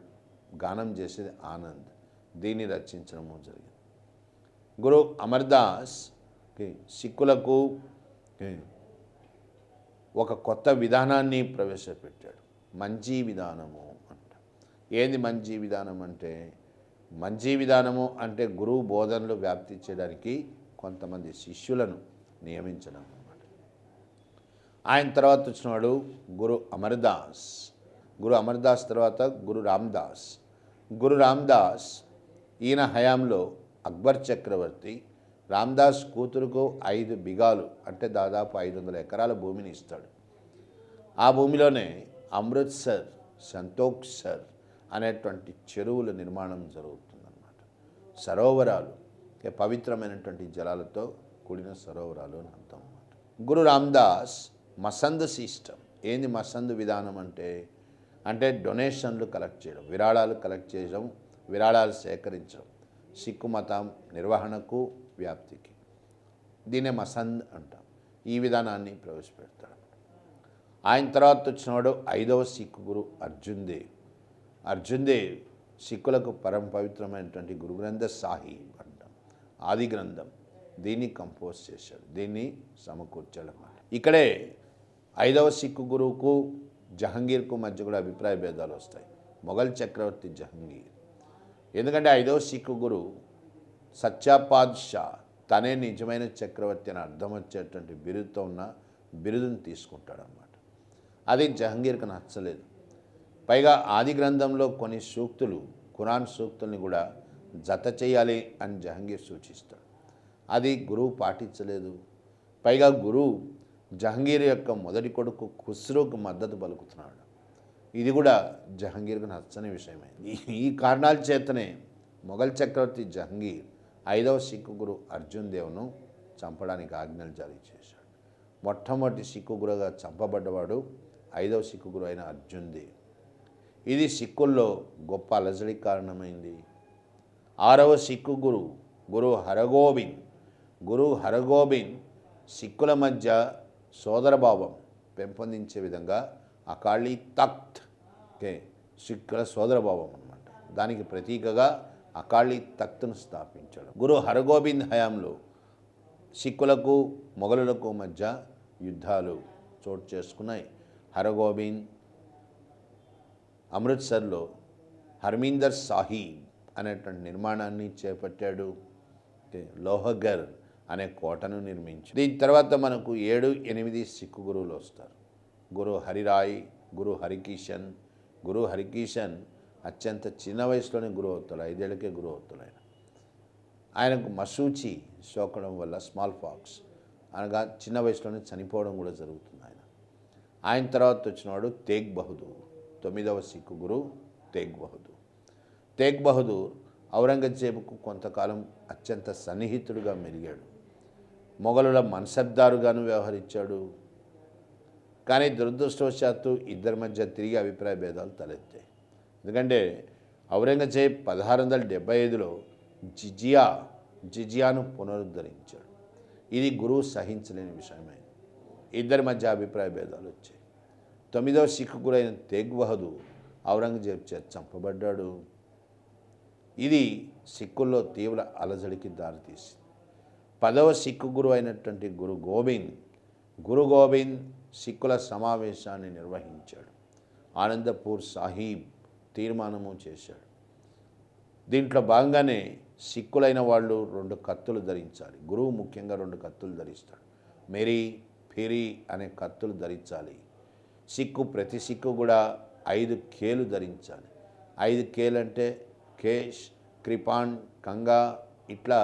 గానం చేసేది ఆనంద్. దీన్ని రచించడము జరిగింది. గురు అమర్దాస్ సిక్కులకు ఒక కొత్త విధానాన్ని ప్రవేశపెట్టాడు. మంజీ విధానము అంట. ఏంది మంజీ విధానం అంటే? మంజీ విధానము అంటే గురువు బోధనలు వ్యాప్తి చేయడానికి కొంతమంది శిష్యులను నియమించడం అన్నమాట. ఆయన తర్వాత వచ్చినవాడు గురు అమర్దాస్. గురు అమర్దాస్ తర్వాత గురు రామ్దాస్. గురు రామ్దాస్ ఈయన హయాంలో అక్బర్ చక్రవర్తి రామ్దాస్ కూతురుకు 5 బిగాలు అంటే దాదాపు 500 ఎకరాల భూమిని ఇస్తాడు. ఆ భూమిలోనే అమృత్సర్, సంతోఖ్సర్ అనేటువంటి చెరువుల నిర్మాణం జరుగుతుందన్నమాట. సరోవరాలు, పవిత్రమైనటువంటి జలాలతో కూడిన సరోవరాలు అని అర్థం అన్నమాట. గురు రామ్దాస్ మసంద్ సిస్టమ్. ఏంది మసంద్ విధానం అంటే డొనేషన్లు కలెక్ట్ చేయడం, విరాళాలు కలెక్ట్ చేయడం, విరాళాలు సేకరించడం, సిక్కు మతం నిర్వహణకు వ్యాప్తికి. దీనే మసంద్ అంటాం. ఈ విధానాన్ని ప్రవేశపెడతాడు. ఆయన తర్వాత వచ్చినవాడు 5వ సిక్కు గురు అర్జున్ దేవ్. అర్జున్ దేవ్ సిక్కులకు పరమ పవిత్రమైనటువంటి గురు గ్రంథ సాహిబ్ అంటాం, ఆది గ్రంథం. దీన్ని కంపోజ్ చేశాడు, దీన్ని సమకూర్చాడు అన్నమాట. ఇక్కడే 5వ సిక్కు గురువుకు జహంగీర్కు మధ్య కూడా అభిప్రాయ భేదాలు వస్తాయి. మొఘల్ చక్రవర్తి జహంగీర్, ఎందుకంటే 5వ సిక్కు గురు సచ్చాపాద్ షా తనే నిజమైన చక్రవర్తి అని అర్థం వచ్చేటువంటి బిరుదుతో ఉన్న బిరుదుని తీసుకుంటాడన్నమాట. అది జహంగీర్కి నచ్చలేదు. పైగా ఆది గ్రంథంలో కొన్ని సూక్తులు, ఖురాన్ సూక్తుల్ని కూడా జత చేయాలి అని జహంగీర్ సూచిస్తాడు. అది గురువు పాటించలేదు. పైగా గురువు జహంగీర్ యొక్క మొదటి కొడుకు ఖుస్రోకు మద్దతు పలుకుతున్నాడు. ఇది కూడా జహంగీర్కు నచ్చని విషయమైంది. ఈ కారణాల చేతనే మొఘల్ చక్రవర్తి జహంగీర్ 5వ సిక్కు గురు అర్జున్ దేవ్ను చంపడానికి ఆజ్ఞలు జారీ చేశాడు. మొట్టమొదటి సిక్కు గురుగా చంపబడ్డవాడు 5వ సిక్కు గురు అయిన అర్జున్ దేవ్. ఇది సిక్కుల్లో గొప్ప అలజడికి కారణమైంది. 6వ సిక్కు గురు గురు హరగోబింద్ సిక్కుల మధ్య సోదరభావం పెంపొందించే విధంగా అకాళీ తఖ్త్ సిక్కుల సోదరభావం అన్నమాట, దానికి ప్రతీకగా అకాళీ తఖ్త్ను స్థాపించాడు. గురు హరగోబింద్ హయాంలో సిక్కులకు మొఘలులకు మధ్య యుద్ధాలు చోటు చేసుకున్నాయి. హరగోబింద్ అమృత్సర్లో హర్మీందర్ సాహిబ్ అనేటువంటి నిర్మాణాన్ని చేపట్టాడు. లోహగర్ అనే కోటను నిర్మించి, దీని తర్వాత మనకు 7, 8 సిక్కు గురువులు వస్తారు. గురు హరిరాయ్, గురు హరికిషన్ అత్యంత చిన్న వయసులోనే గురువు అవుతాడు. 5 ఏళ్ళకే గురువు అవుతాడు. ఆయనకు మసూచి సోకడం వల్ల స్మాల్ పాక్స్ అనగా చిన్న వయసులోనే చనిపోవడం కూడా జరుగుతుంది. ఆయన తర్వాత వచ్చినవాడు తేగ్ బహదూర్, 9వ సిక్కు గురు తేగ్ బహదూర్ ఔరంగజేబుకు కొంతకాలం అత్యంత సన్నిహితుడుగా మెలిగాడు. మొఘలుల మన్సబ్దారుగాను వ్యవహరించాడు. కానీ దురదృష్టవశాత్తు ఇద్దరి మధ్య తిరిగి అభిప్రాయ భేదాలు తలెత్తాయి. ఎందుకంటే ఔరంగజేబ్ 1675లో జిజియాను పునరుద్ధరించాడు. ఇది గురువు సహించలేని విషయమైంది. ఇద్దరి మధ్య అభిప్రాయ భేదాలు వచ్చాయి. 9వ సిక్కు గురు అయిన తేగ్ బహదూర్ ఔరంగజేబ్ చేత చంపబడ్డాడు. ఇది సిక్కుల్లో తీవ్ర అలజడికి దారితీసింది. 10వ సిక్కు గురు అయినటువంటి గురు గోబింద్ సిక్కుల సమావేశాన్ని నిర్వహించాడు. ఆనందపూర్ సాహీబ్ తీర్మానము చేశాడు. దీంట్లో భాగంగానే సిక్కులైన వాళ్ళు 2 కత్తులు ధరించాలి. గురువు ముఖ్యంగా 2 కత్తులు ధరిస్తాడు. మెరీ, ఫిరీ అనే కత్తులు ధరించాలి. ప్రతి సిక్కు కూడా 5 కేలు ధరించాలి. 5 కేలు అంటే కేష్, కృపాన్, కంగా ఇట్లా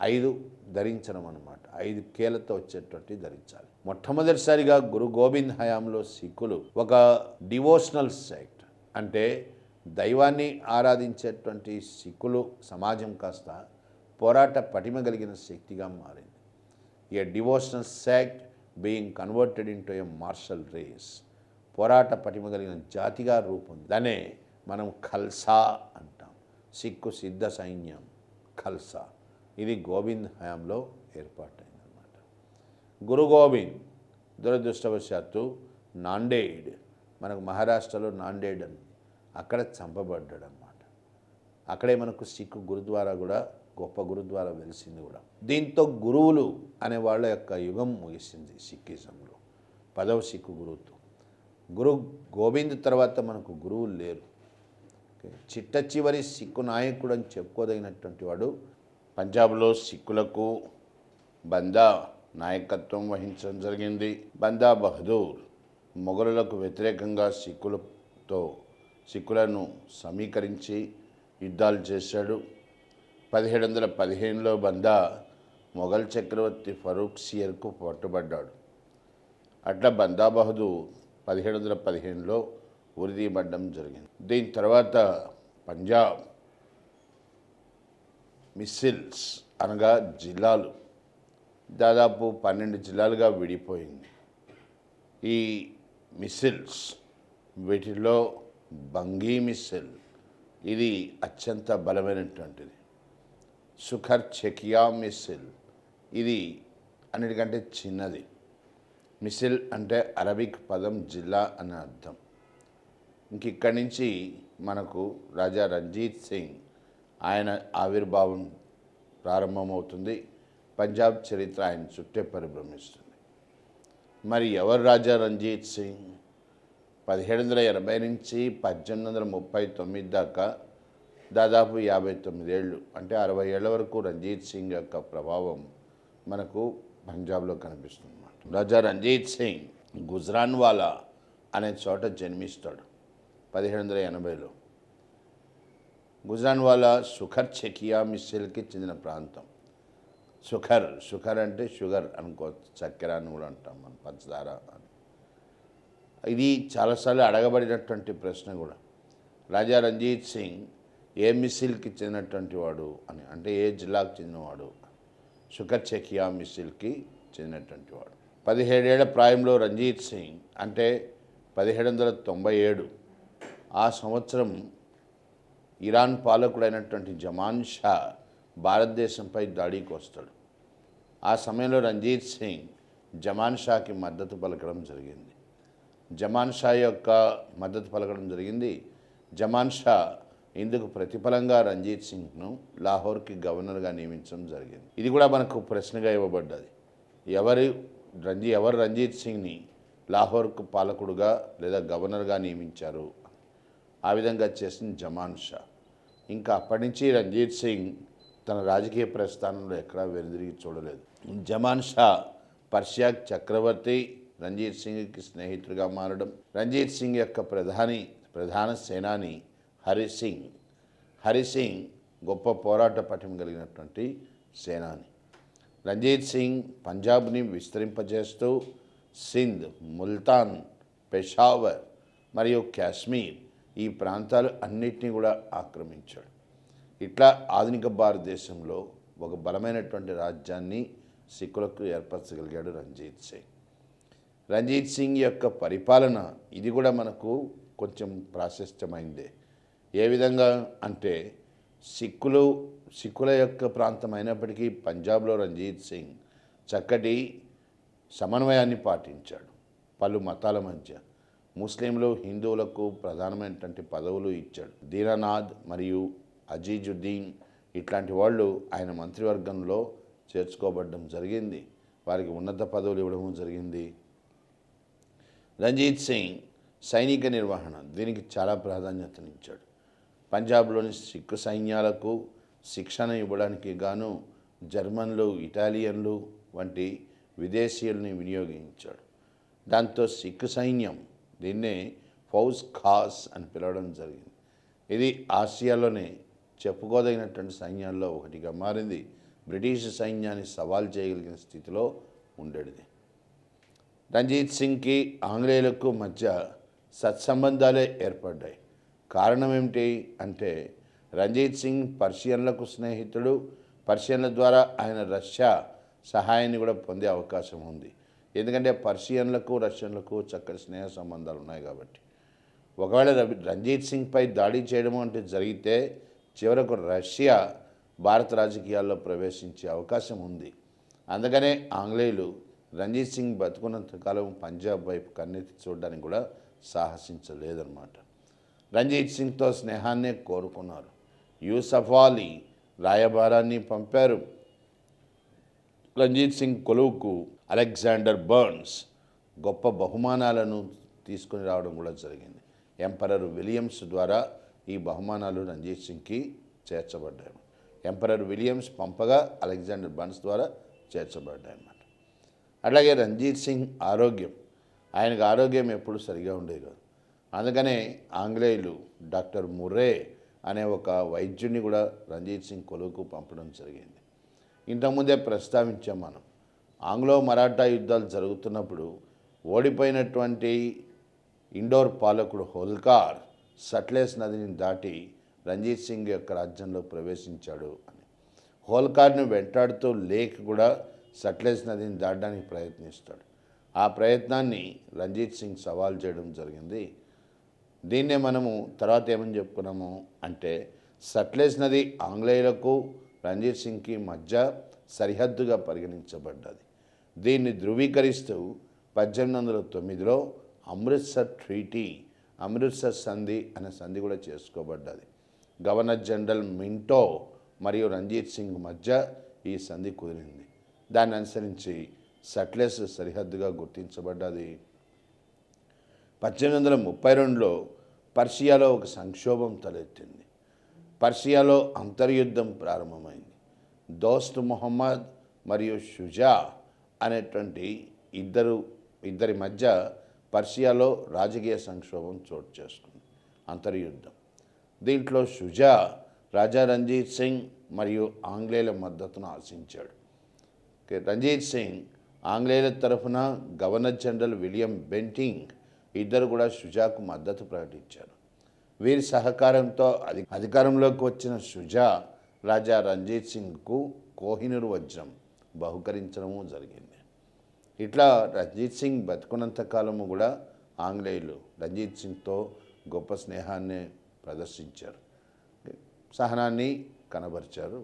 5 ధరించడం అన్నమాట. 5 కేలతో వచ్చేటువంటి ధరించాలి. మొట్టమొదటిసారిగా గురు గోబింద్ హయాంలో సిక్కులు ఒక డివోషనల్ సెక్ట్, అంటే దైవాన్ని ఆరాధించేటువంటి సిక్కులు సమాజం కాస్త పోరాట పటిమ కలిగిన శక్తిగా మారింది. A devotional sect being converted into a martial race, పోరాట పటిమ కలిగిన జాతిగా రూపొంది. దాన్నే మనం ఖల్సా అంటాం. సిక్కు సిద్ధ సైన్యం ఖల్సా. ఇది గోబింద్ హయాంలో ఏర్పాటైందన్నమాట. గురు గోబింద్ దురదృష్టవశాత్తు నాందేడ్, మనకు మహారాష్ట్రలో నాందేడ్ అని, అక్కడ చంపబడ్డాడు అన్నమాట. అక్కడే మనకు సిక్కు గురుద్వారా కూడా, గొప్ప గురుద్వారా వెలిసింది కూడా. దీంతో గురువులు అనే వాళ్ళ యొక్క యుగం ముగిసింది సిక్కిజంలో 10వ సిక్కు గురువుతో. గురు గోబింద్ తర్వాత మనకు గురువులు లేరు. చిట్ట చివరి సిక్కు నాయకుడు అని చెప్పుకోదగినటువంటి వాడు పంజాబ్లో సిక్కులకు బందా నాయకత్వం వహించడం జరిగింది. బందా బహదూర్ మొఘలులకు వ్యతిరేకంగా సిక్కులను సమీకరించి యుద్ధాలు చేశాడు. 1715లో బందా మొఘల్ చక్రవర్తి ఫరూక్ సియర్కు పట్టుబడ్డాడు. అట్లా బందా బహదూర్ 1715లో ఉరిదీయబడ్డం జరిగింది. దీని తర్వాత పంజాబ్ మిస్సిల్స్ అనగా జిల్లాలు దాదాపు 12 జిల్లాలుగా విడిపోయింది. ఈ మిస్సిల్స్, వీటిలో బంగీ మిస్సిల్ ఇది అత్యంత బలమైనటువంటిది. సుఖర్ చెకియా మిస్సిల్ ఇది అన్నిటికంటే చిన్నది. మిస్సిల్ అంటే అరబిక్ పదం జిల్లా అని అర్థం. ఇక్కడి నుంచి మనకు రాజా రంజీత్ సింగ్ ఆయన ఆవిర్భావం ప్రారంభమవుతుంది. పంజాబ్ చరిత్ర ఆయన చుట్టే పరిభ్రమిస్తుంది. మరి ఎవరు రాజా రంజీత్ సింగ్? 1780 నుంచి 1839 దాకా దాదాపు 59 ఏళ్ళు, అంటే 60 ఏళ్ల వరకు రంజీత్ సింగ్ యొక్క ప్రభావం మనకు పంజాబ్లో కనిపిస్తుంది అన్నమాట. రాజా రంజీత్ సింగ్ గుజ్రాన్వాలా అనే చోట జన్మిస్తాడు 1780లో. గుజ్రాన్వాలా సుఖర్ చెకియా మిస్సిల్కి చెందిన ప్రాంతం. సుఖర్ అంటే షుగర్ అనుకోవచ్చు, చక్కెర అని కూడా అంటాం మనం, పంచదార అని. ఇది చాలాసార్లు అడగబడినటువంటి ప్రశ్న కూడా. రాజా రంజీత్ సింగ్ ఏ మిస్సిల్కి చెందినటువంటి వాడు అని, అంటే ఏ జిల్లాకు చెందినవాడు. సుఖర్ చెకియా మిస్సిల్కి చెందినటువంటి వాడు. 17 ఏళ్ల ప్రాయంలో రంజీత్ సింగ్, అంటే 1797, ఆ సంవత్సరం ఇరాన్ పాలకుడైనటువంటి జమాన్ షా భారతదేశంపై దాడికి వస్తాడు. ఆ సమయంలో రంజీత్ సింగ్ జమాన్ షాకి మద్దతు పలకడం జరిగింది. జమాన్ షా ఇందుకు ప్రతిఫలంగా రంజీత్ సింగ్ను లాహోర్కి గవర్నర్గా నియమించడం జరిగింది. ఇది కూడా మనకు ప్రశ్నగా ఇవ్వబడ్డది. ఎవరు రంజీత్ సింగ్ని లాహోర్కు పాలకుడుగా లేదా గవర్నర్గా నియమించారు? ఆ విధంగా చేసిన జమాన్ షా. ఇంకా అప్పటి నుంచి రంజీత్ సింగ్ తన రాజకీయ ప్రస్థానంలో ఎక్కడా వెనుదిరిగి చూడలేదు. జమాన్ షా పర్షియా చక్రవర్తి రంజీత్ సింగ్కి స్నేహితుడిగా మారడం. రంజీత్ సింగ్ యొక్క ప్రధాన సేనాని హరిసింగ్ గొప్ప పోరాట పటిమ కలిగినటువంటి సేనాని. రంజీత్ సింగ్ పంజాబ్ని విస్తరింపజేస్తూ సింధ్, ముల్తాన్, పెషావర్ మరియు కాశ్మీర్ ఈ ప్రాంతాలు అన్నిటినీ కూడా ఆక్రమించాడు. ఇట్లా ఆధునిక భారతదేశంలో ఒక బలమైనటువంటి రాజ్యాన్ని సిక్కులకు ఏర్పరచగలిగాడు రంజీత్ సింగ్ యొక్క పరిపాలన ఇది కూడా మనకు కొంచెం ప్రాశస్త్యమైందే. ఏ విధంగా అంటే సిక్కుల యొక్క ప్రాంతం అయినప్పటికీ పంజాబ్లో రంజీత్ సింగ్ చక్కటి సమన్వయాన్ని పాటించాడు. పలు మతాల మధ్య ముస్లింలు, హిందువులకు ప్రధానమైనటువంటి పదవులు ఇచ్చాడు. దీనానాథ్ మరియు అజీజుద్దీన్ ఇట్లాంటి వాళ్ళు ఆయన మంత్రివర్గంలో చేర్చుకోబడడం జరిగింది. వారికి ఉన్నత పదవులు ఇవ్వడం జరిగింది. రంజీత్ సింగ్ సైనిక నిర్వహణ దీనికి చాలా ప్రాధాన్యతనిచ్చాడు. పంజాబ్లోని సిక్కు సైన్యాలకు శిక్షణ ఇవ్వడానికి గాను జర్మన్లు, ఇటాలియన్లు వంటి విదేశీయుల్ని వినియోగించాడు. దాంతో సిక్కు సైన్యం దీన్నే ఫౌజ్ ఖాస్ అని పిలవడం జరిగింది. ఇది ఆసియాలోనే చెప్పుకోదగినటువంటి సైన్యాల్లో ఒకటిగా మారింది. బ్రిటిష్ సైన్యాన్ని సవాల్ చేయగలిగిన స్థితిలో ఉండేది. రంజీత్ సింగ్కి ఆంగ్లేయులకు మధ్య సత్సంబంధాలే ఏర్పడ్డాయి. కారణం ఏమిటి అంటే రంజీత్ సింగ్ పర్షియన్లకు స్నేహితుడు. పర్షియన్ల ద్వారా ఆయన రష్యా సహాయాన్ని కూడా పొందే అవకాశం ఉంది. ఎందుకంటే పర్షియన్లకు రష్యన్లకు చక్కటి స్నేహ సంబంధాలు ఉన్నాయి కాబట్టి. ఒకవేళ రంజీత్ సింగ్పై దాడి చేయడం అంటే జరిగితే చివరకు రష్యా భారత రాజకీయాల్లో ప్రవేశించే అవకాశం ఉంది. అందుకనే ఆంగ్లేయులు రంజీత్ సింగ్ బతుకున్నంతకాలం పంజాబ్ వైపు కన్నెత్తి చూడడానికి కూడా సాహసించలేదన్నమాట. రంజీత్ సింగ్తో స్నేహాన్నే కోరుకున్నారు. యూసఫ్ అలీ రాయబారాన్ని పంపారు. రంజీత్ సింగ్ కొలువుకు అలెగ్జాండర్ బర్న్స్ గొప్ప బహుమానాలను తీసుకుని రావడం కూడా జరిగింది. ఎంపరర్ విలియమ్స్ ద్వారా ఈ బహుమానాలు రంజీత్ సింగ్కి చేర్చబడ్డాయి. ఎంపరర్ విలియమ్స్ పంపగా అలెగ్జాండర్ బర్న్స్ ద్వారా చేర్చబడ్డాయి అన్నమాట. అట్లాగే రంజీత్ సింగ్ ఆయనకు ఆరోగ్యం ఎప్పుడు సరిగా ఉండేది కాదు. అందుకనే ఆంగ్లేయులు డాక్టర్ ముర్రే అనే ఒక వైద్యుడిని కూడా రంజీత్ సింగ్ కొలువుకు పంపడం జరిగింది. ఇంతకుముందే ప్రస్తావించాం మనం. ఆంగ్లో మరాఠా యుద్ధాలు జరుగుతున్నప్పుడు ఓడిపోయినటువంటి ఇండోర్ పాలకుడు హోల్కార్ సట్లెజ్ నదిని దాటి రంజీత్ సింగ్ యొక్క రాజ్యంలో ప్రవేశించాడు అని. హోల్కార్ను వెంటాడుతూ లేక్ కూడా సట్లెజ్ నదిని దాటడానికి ప్రయత్నిస్తాడు. ఆ ప్రయత్నాన్ని రంజీత్ సింగ్ సవాల్ చేయడం జరిగింది. దీన్నే మనము తర్వాత ఏమని చెప్పుకున్నాము అంటే సట్లెజ్ నది ఆంగ్లేయులకు రంజీత్ సింగ్కి మధ్య సరిహద్దుగా పరిగణించబడ్డది. దీన్ని ధృవీకరిస్తూ 1809లో అమృత్సర్ సంధి అనే సంధి కూడా చేసుకోబడ్డది. గవర్నర్ జనరల్ మింటో మరియు రంజీత్ సింగ్ మధ్య ఈ సంధి కుదిరింది. దాన్ని అనుసరించి సట్లెజ్ సరిహద్దుగా గుర్తించబడ్డది. 1832లో పర్షియాలో ఒక సంక్షోభం తలెత్తింది. పర్షియాలో అంతర్యుద్ధం ప్రారంభమైంది. దోస్త్ మొహమ్మద్ మరియు షుజా అనేటువంటి ఇద్దరి మధ్య పర్షియాలో రాజకీయ సంక్షోభం చోటు చేసుకుంది, అంతర్యుద్ధం. దీంట్లో షుజా రాజా రంజీత్ సింగ్ మరియు ఆంగ్లేయుల మద్దతును ఆశించాడు. రంజీత్ సింగ్ ఆంగ్లేయుల తరఫున గవర్నర్ జనరల్ విలియం బెంటింగ్ ఇద్దరు కూడా షుజాకు మద్దతు ప్రకటించారు. వీరి సహకారంతో అధికారంలోకి వచ్చిన షుజా రాజా రంజీత్ సింగ్కు కోహినూర్ వజ్రం బహుకరించడము జరిగింది. ఇట్లా రంజీత్ సింగ్ బతుకున్నంత కాలము కూడా ఆంగ్లేయులు రంజీత్ సింగ్తో గొప్ప స్నేహాన్ని ప్రదర్శించారు, సహనాన్ని కనబరిచారు.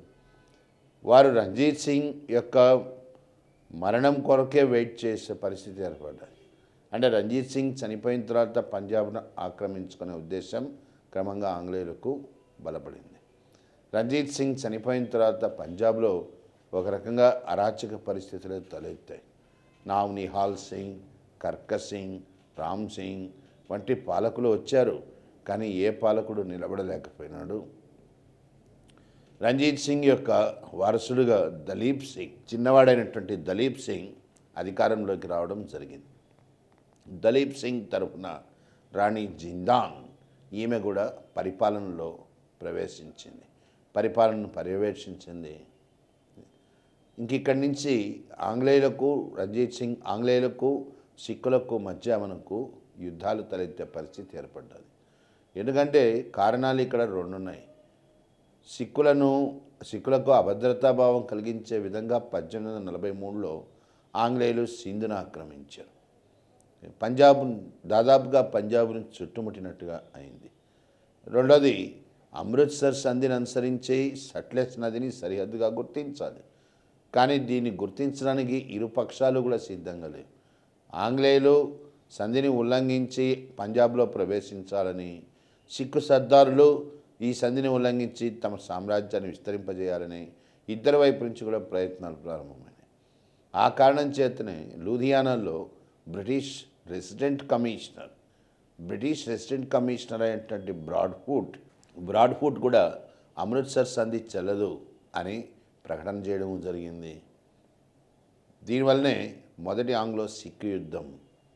వారు రంజీత్ సింగ్ యొక్క మరణం కొరకే వెయిట్ చేసే పరిస్థితి ఏర్పడ్డాయి. అంటే రంజీత్ సింగ్ చనిపోయిన తర్వాత పంజాబ్ను ఆక్రమించుకునే ఉద్దేశం క్రమంగా ఆంగ్లేయులకు బలపడింది. రంజీత్ సింగ్ చనిపోయిన తర్వాత పంజాబ్లో ఒక రకంగా అరాచక పరిస్థితులు తలెత్తాయి. నావ్ నిహాల్ సింగ్, కర్క సింగ్, రామ్ సింగ్ వంటి పాలకులు వచ్చారు, కానీ ఏ పాలకుడు నిలబడలేకపోయినాడు. రంజీత్ సింగ్ యొక్క వారసుడుగా దలీప్ సింగ్, చిన్నవాడైనటువంటి దలీప్ సింగ్ అధికారంలోకి రావడం జరిగింది. దలీప్ సింగ్ తరఫున రాణి జిందాన్, ఈమె కూడా పరిపాలనలో ప్రవేశించింది, పరిపాలనను పర్యవేక్షించింది. ఇంకిక్కడి నుంచి ఆంగ్లేయులకు సిక్కులకు మధ్య మనకు యుద్ధాలు తలెత్తే పరిస్థితి ఏర్పడ్డది. ఎందుకంటే కారణాలు ఇక్కడ రెండు ఉన్నాయి. సిక్కులకు అభద్రతాభావం కలిగించే విధంగా 1843లో ఆంగ్లేయులు సింధును ఆక్రమించారు. దాదాపుగా పంజాబ్ను చుట్టుముట్టినట్టుగా అయింది. రెండోది, అమృత్సర్ సంధిని అనుసరించి సట్లెజ్ నదిని సరిహద్దుగా గుర్తించాలి, కానీ దీన్ని గుర్తించడానికి ఇరు పక్షాలు కూడా సిద్ధంగా లేవు. ఆంగ్లేయులు సంధిని ఉల్లంఘించి పంజాబ్లో ప్రవేశించాలని, సిక్కు సర్దారులు ఈ సంధిని ఉల్లంఘించి తమ సామ్రాజ్యాన్ని విస్తరింపజేయాలని ఇద్దరి వైపు నుంచి కూడా ప్రయత్నాలు ప్రారంభమైనాయి. ఆ కారణం చేతనే లూధియానాలో బ్రిటిష్ రెసిడెంట్ కమిషనర్ అయినటువంటి బ్రాడ్ఫూట్ కూడా అమృత్సర్ సంధి చెల్లదు అని ప్రకటన చేయడం జరిగింది. దీనివల్లనే మొదటి ఆంగ్లో సిక్కు యుద్ధం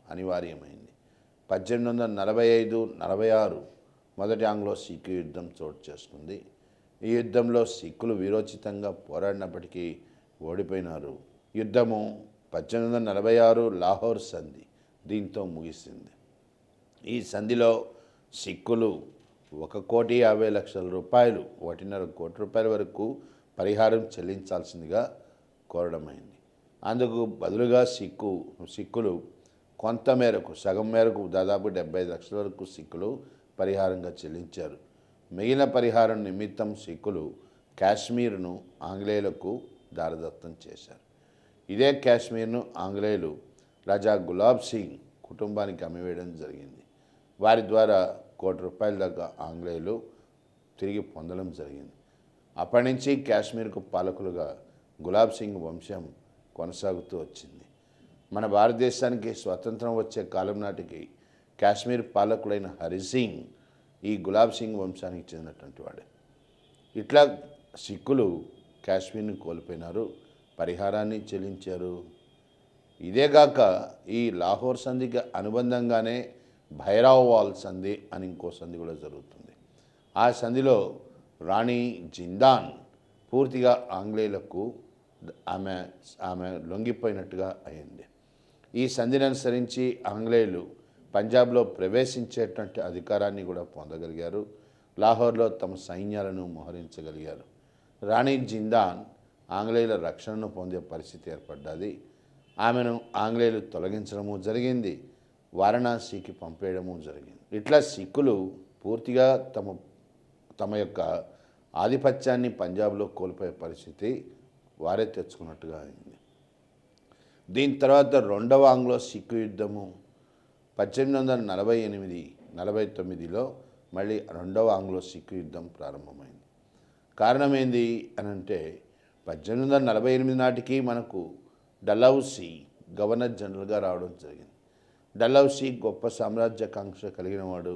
అనివార్యమైంది. 1845-46 మొదటి ఆంగ్లో సిక్కు యుద్ధం చోటు చేసుకుంది. ఈ యుద్ధంలో సిక్కులు వీరోచితంగా పోరాడినప్పటికీ ఓడిపోయినారు. యుద్ధము 1846 లాహోర్ సంధి దీంతో ముగిసింది. ఈ సంధిలో సిక్కులు 1,50,00,000 రూపాయలు, 1.5 కోటి రూపాయల వరకు పరిహారం చెల్లించాల్సిందిగా కోరడమైంది. అందుకు బదులుగా సిక్కులు కొంత మేరకు, సగం మేరకు, దాదాపు 75 లక్షల వరకు సిక్కులు పరిహారంగా చెల్లించారు. మిగిలిన పరిహారం నిమిత్తం సిక్కులు కాశ్మీర్ను ఆంగ్లేయులకు దారదత్తం చేశారు. ఇదే కాశ్మీర్ను ఆంగ్లేయులు రాజా గులాబ్ సింగ్ కుటుంబానికి అమ్మివేయడం జరిగింది. వారి ద్వారా 1 కోటి రూపాయల దాకా ఆంగ్లేయులు తిరిగి పొందడం జరిగింది. అప్పటి నుంచి కాశ్మీర్కు పాలకులుగా గులాబ్ సింగ్ వంశం కొనసాగుతూ వచ్చింది. మన భారతదేశానికి స్వతంత్రం వచ్చే కాలం నాటికి కాశ్మీర్ పాలకుడైన హరి సింగ్ ఈ గులాబ్ సింగ్ వంశానికి చెందినటువంటి వాడే. ఇట్లా సిక్కులు కాశ్మీర్ని కోల్పోయినారు, పరిహారాన్ని చెల్లించారు. ఇదేగాక ఈ లాహోర్ సంధికి అనుబంధంగానే భైరావాల్ సంధి అని ఇంకో సంధి కూడా జరుగుతుంది. ఆ సంధిలో రాణి జిందాన్ పూర్తిగా ఆంగ్లేయులకు ఆమె లొంగిపోయినట్టుగా అయింది. ఈ సంధిని అనుసరించి ఆంగ్లేయులు పంజాబ్లో ప్రవేశించేటువంటి అధికారాన్ని కూడా పొందగలిగారు. లాహోర్లో తమ సైన్యాలను మోహరించగలిగారు. రాణి జిందాన్ ఆంగ్లేయుల రక్షణను పొందే పరిస్థితి ఏర్పడ్డది. ఆమెను ఆంగ్లేయులు తొలగించడము జరిగింది, వారణాసికి పంపేయడము జరిగింది. ఇట్లా సిక్కులు పూర్తిగా తమ యొక్క ఆధిపత్యాన్ని పంజాబ్లో కోల్పోయే పరిస్థితి వారే తెచ్చుకున్నట్టుగా అయింది. దీని తర్వాత రెండవ ఆంగ్లో సిక్కు యుద్ధము 1848-49లో మళ్ళీ రెండవ ఆంగ్లో సిక్కు యుద్ధం ప్రారంభమైంది. కారణం ఏంది అని అంటే 1848 నాటికి మనకు డలౌసీ గవర్నర్ జనరల్గా రావడం జరిగింది. డల్హౌసీ గొప్ప సామ్రాజ్యాకాంక్ష కలిగినవాడు.